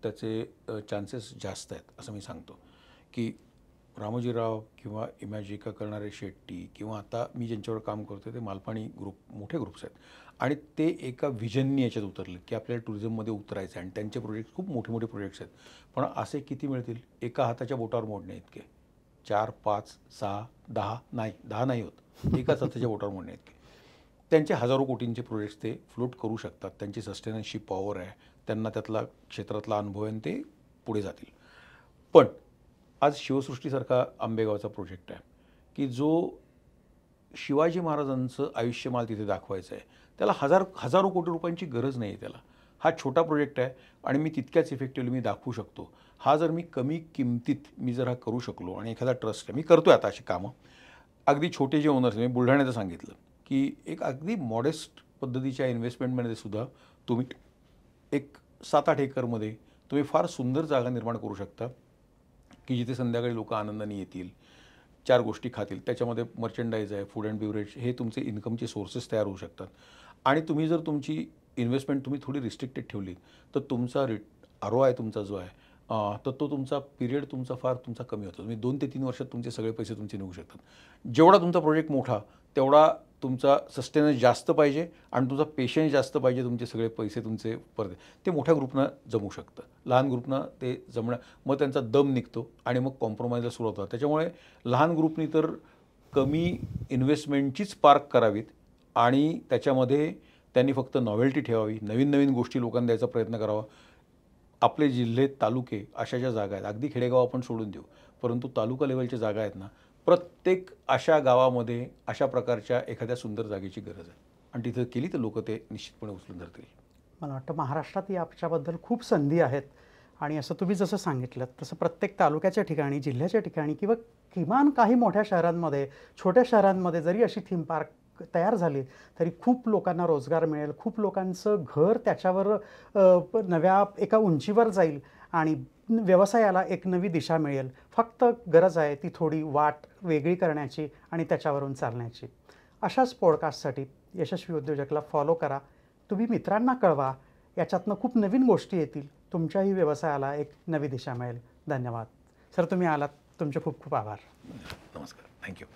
S2: त्याचे चान्सेस जास्त आहेत असं मी सांगतो. की रामोजीराव किंवा इमॅजिका करणारे शेट्टी किंवा आता मी ज्यांच्यावर काम करतो ते मालपाणी ग्रुप, मोठे ग्रुप्स आहेत, आणि ते एका व्हिजननी याच्यात उतरले की आपल्याला टुरिझममध्ये उतरायचं आहे, आणि त्यांचे प्रोजेक्ट खूप मोठे मोठे प्रोजेक्ट्स आहेत. पण असे किती मिळतील? एका हाताच्या बोटावर मोडणे इतके, 4, 5, 6, 10 नाही, 10 नाही होत, एकाच हाताच्या बोटावर मोडणे इतके. त्यांचे हजारो कोटींचे प्रोजेक्ट्स ते फ्लोट करू शकतात, त्यांची सस्टेनन्सची पॉवर आहे, त्यांना त्यातला क्षेत्रातला अनुभव आहे, आणि ते पुढे जातील. पण आज शिवसृष्टीसारखा आंबेगावचा प्रोजेक्ट आहे की जो शिवाजी महाराजांचं आयुष्यमाल तिथे दाखवायचं आहे, त्याला हजारो कोटी रुपयांची गरज नाही आहे त्याला. हा छोटा प्रोजेक्ट आहे आणि मी तितक्याच इफेक्टिव्हली मी दाखवू शकतो. हा जर मी कमी किमतीत मी जर हा करू शकलो, आणि एखादा ट्रस्ट आहे, मी करतो आहे आता अशी कामं, अगदी छोटे जे ओनर्स, मी बुलढाण्याचं सांगितलं की एक अगदी मॉडेस्ट पद्धतीच्या इन्व्हेस्टमेंटमध्ये सुद्धा तुम्ही एक 7-8 एकरमध्ये तुम्ही फार सुंदर जागा निर्माण करू शकता की जिथे संध्याकाळी लोक आनंदाने येतील, 4 गोष्टी खातील, त्याच्यामध्ये मर्चंडाईज आहे, फूड अँड बिवरेज, हे तुमचे इन्कमचे सोर्सेस तयार होऊ शकतात. आणि तुम्ही जर तुमची इन्व्हेस्टमेंट तुम्ही थोडी रिस्ट्रिक्टेड ठेवली तर तुमचा ROI तुमचा जो आहे तर तो तुमचा पिरियड तुमचा कमी होतो. तुम्ही 2 ते 3 वर्षात तुमचे सगळे पैसे तुमचे निघू शकतात. जेवढा तुमचा प्रोजेक्ट मोठा तेवढा तुमचा सस्टेनन्स जास्त पाहिजे आणि तुमचा पेशन्स जास्त पाहिजे, तुमचे सगळे पैसे तुमचे परत ते मोठ्या ग्रुपनं जमू शकतं. लहान ग्रुपनं ते जमणं, मग त्यांचा दम निघतो आणि मग कॉम्प्रोमाइजला सुरुवात होतं. त्याच्यामुळे लहान ग्रुपनी तर कमी इन्व्हेस्टमेंटचीच पार्क करावीत, आणि त्याच्यामध्ये त्यांनी फक्त नॉवेल्टी ठेवावी, नवीन नवीन गोष्टी लोकांना द्यायचा प्रयत्न करावा. आपले जिल्हे, तालुके अशा ज्या जागा आहेत, अगदी खेडेगाव आपण सोडून देऊ, परंतु तालुका लेवलच्या जागा आहेत ना, प्रत्येक अशा गावामध्ये अशा प्रकारच्या एखाद्या सुंदर जागेची गरज आहे, आणि तिथं केली तर लोक ते निश्चितपणे उचलून धरतील.
S1: मला वाटतं महाराष्ट्रात याच्याबद्दल खूप संधी आहेत, आणि असं तुम्ही जसं सांगितलं तसं प्रत्येक तालुक्याच्या ठिकाणी, जिल्ह्याच्या ठिकाणी किंवा किमान काही मोठ्या शहरांमध्ये, छोट्या शहरांमध्ये जरी अशी थीम पार्क तयार झाली तरी खूप लोकांना रोजगार मिळेल, खूप लोकांचं घर त्याच्यावर नव्या एका उंचीवर जाईल आणि व्यवसायाला एक नवी दिशा मिळेल. फक्त गरज आहे ती थोडी वाट वेगळी करण्याची आणि त्याच्यावरून चालण्याची. अशाच पॉडकास्टसाठी यशस्वी उद्योजकला फॉलो करा. तुम्ही मित्रांना कळवा. याच्यातनं खूप नवीन गोष्टी येतील. तुमच्याही व्यवसायाला एक नवी दिशा मिळेल. धन्यवाद सर, तुम्ही आलात. तुमचे खूप खूप आभार.
S2: नमस्कार. थँक्यू.